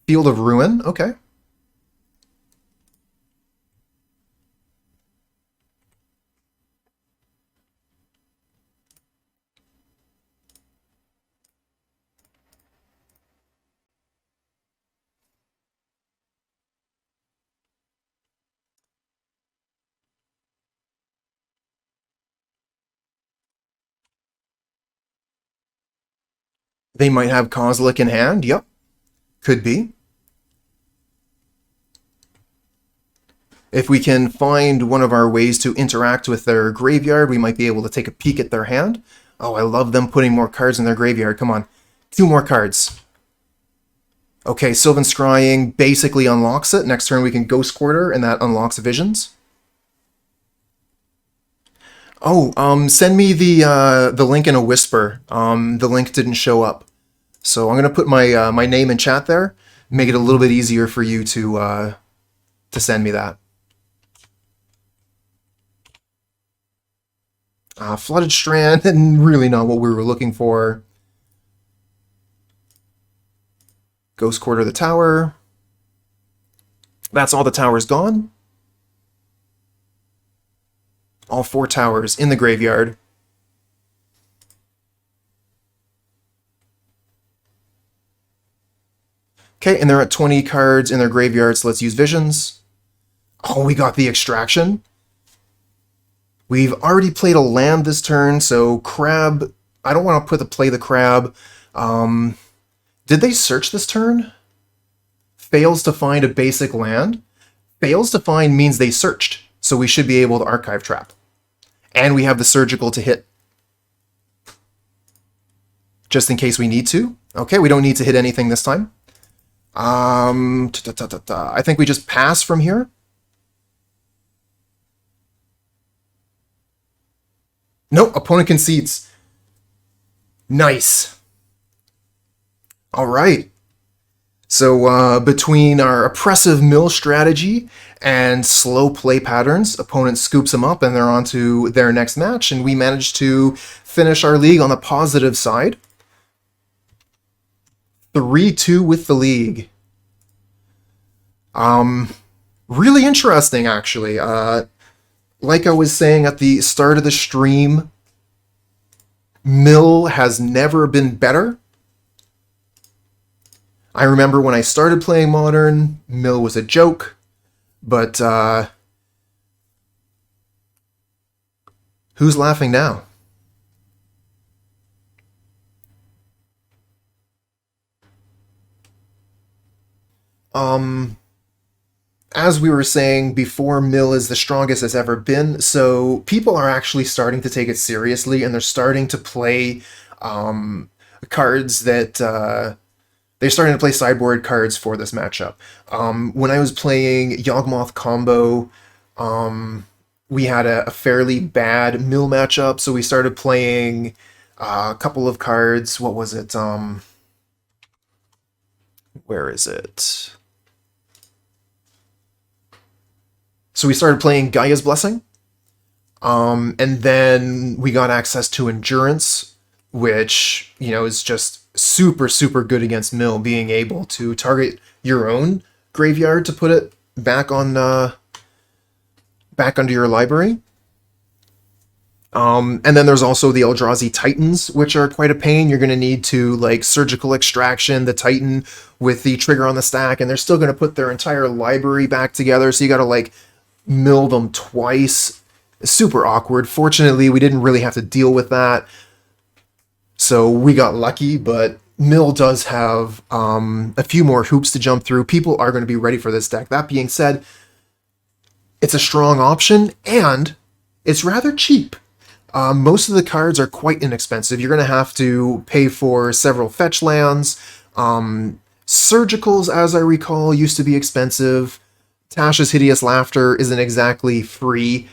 [SPEAKER 1] Field of Ruin. Okay. They might have Kozilek in hand. Yep. Could be. If we can find one of our ways to interact with their graveyard, we might be able to take a peek at their hand. Oh, I love them putting more cards in their graveyard. Come on. 2 more cards. Okay, Sylvan Scrying basically unlocks it. Next turn we can Ghost Quarter, and that unlocks Visions. Oh, send me the link in a whisper. The link didn't show up. So I'm going to put my my name in chat there. Make it a little bit easier for you to send me that. Flooded Strand, and really not what we were looking for. Ghost Quarter the tower. That's all the towers gone. All 4 towers in the graveyard. Okay, and they're at 20 cards in their graveyard, so let's use Visions. Oh, we got the Extraction. We've already played a land this turn, so Crab... I don't want to play the Crab. Did they search this turn? Fails to find a basic land? Fails to find means they searched, so we should be able to Archive Trap. And we have the Surgical to hit. Just in case we need to. Okay, we don't need to hit anything this time. I think we just pass from here. Nope, opponent concedes. Nice. All right. So between our oppressive mill strategy and slow play patterns, opponent scoops them up and they're on to their next match, and we managed to finish our league on the positive side. 3-2 with the league. Really interesting, actually. Like I was saying at the start of the stream, Mill has never been better. I remember when I started playing Modern, Mill was a joke, but who's laughing now? As we were saying before, Mill is the strongest it's ever been, so people are actually starting to take it seriously, and they're starting to play cards that... they're starting to play sideboard cards for this matchup. When I was playing Yawgmoth Combo, we had a fairly bad Mill matchup, so we started playing a couple of cards. What was it? Where is it? So we started playing Gaia's Blessing, and then we got access to Endurance, which, you know, is just super, super good against Mill, being able to target your own graveyard to put it back on back under your library. And then there's also the Eldrazi Titans, which are quite a pain. You're going to need to, like, Surgical Extraction the Titan with the trigger on the stack, and they're still going to put their entire library back together, so you got to, like, mill them twice. Super awkward. Fortunately, we didn't really have to deal with that, so we got lucky, but Mill does have a few more hoops to jump through. People are going to be ready for this deck. That being said, it's a strong option, and it's rather cheap. Most of the cards are quite inexpensive. You're going to have to pay for several fetch lands. Surgicals, as I recall, used to be expensive. Tasha's Hideous Laughter isn't exactly free,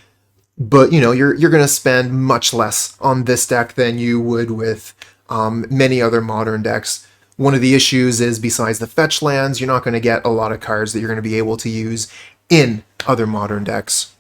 [SPEAKER 1] but, you know, you're going to spend much less on this deck than you would with many other Modern decks. One of the issues is, besides the fetch lands, you're not going to get a lot of cards that you're going to be able to use in other Modern decks.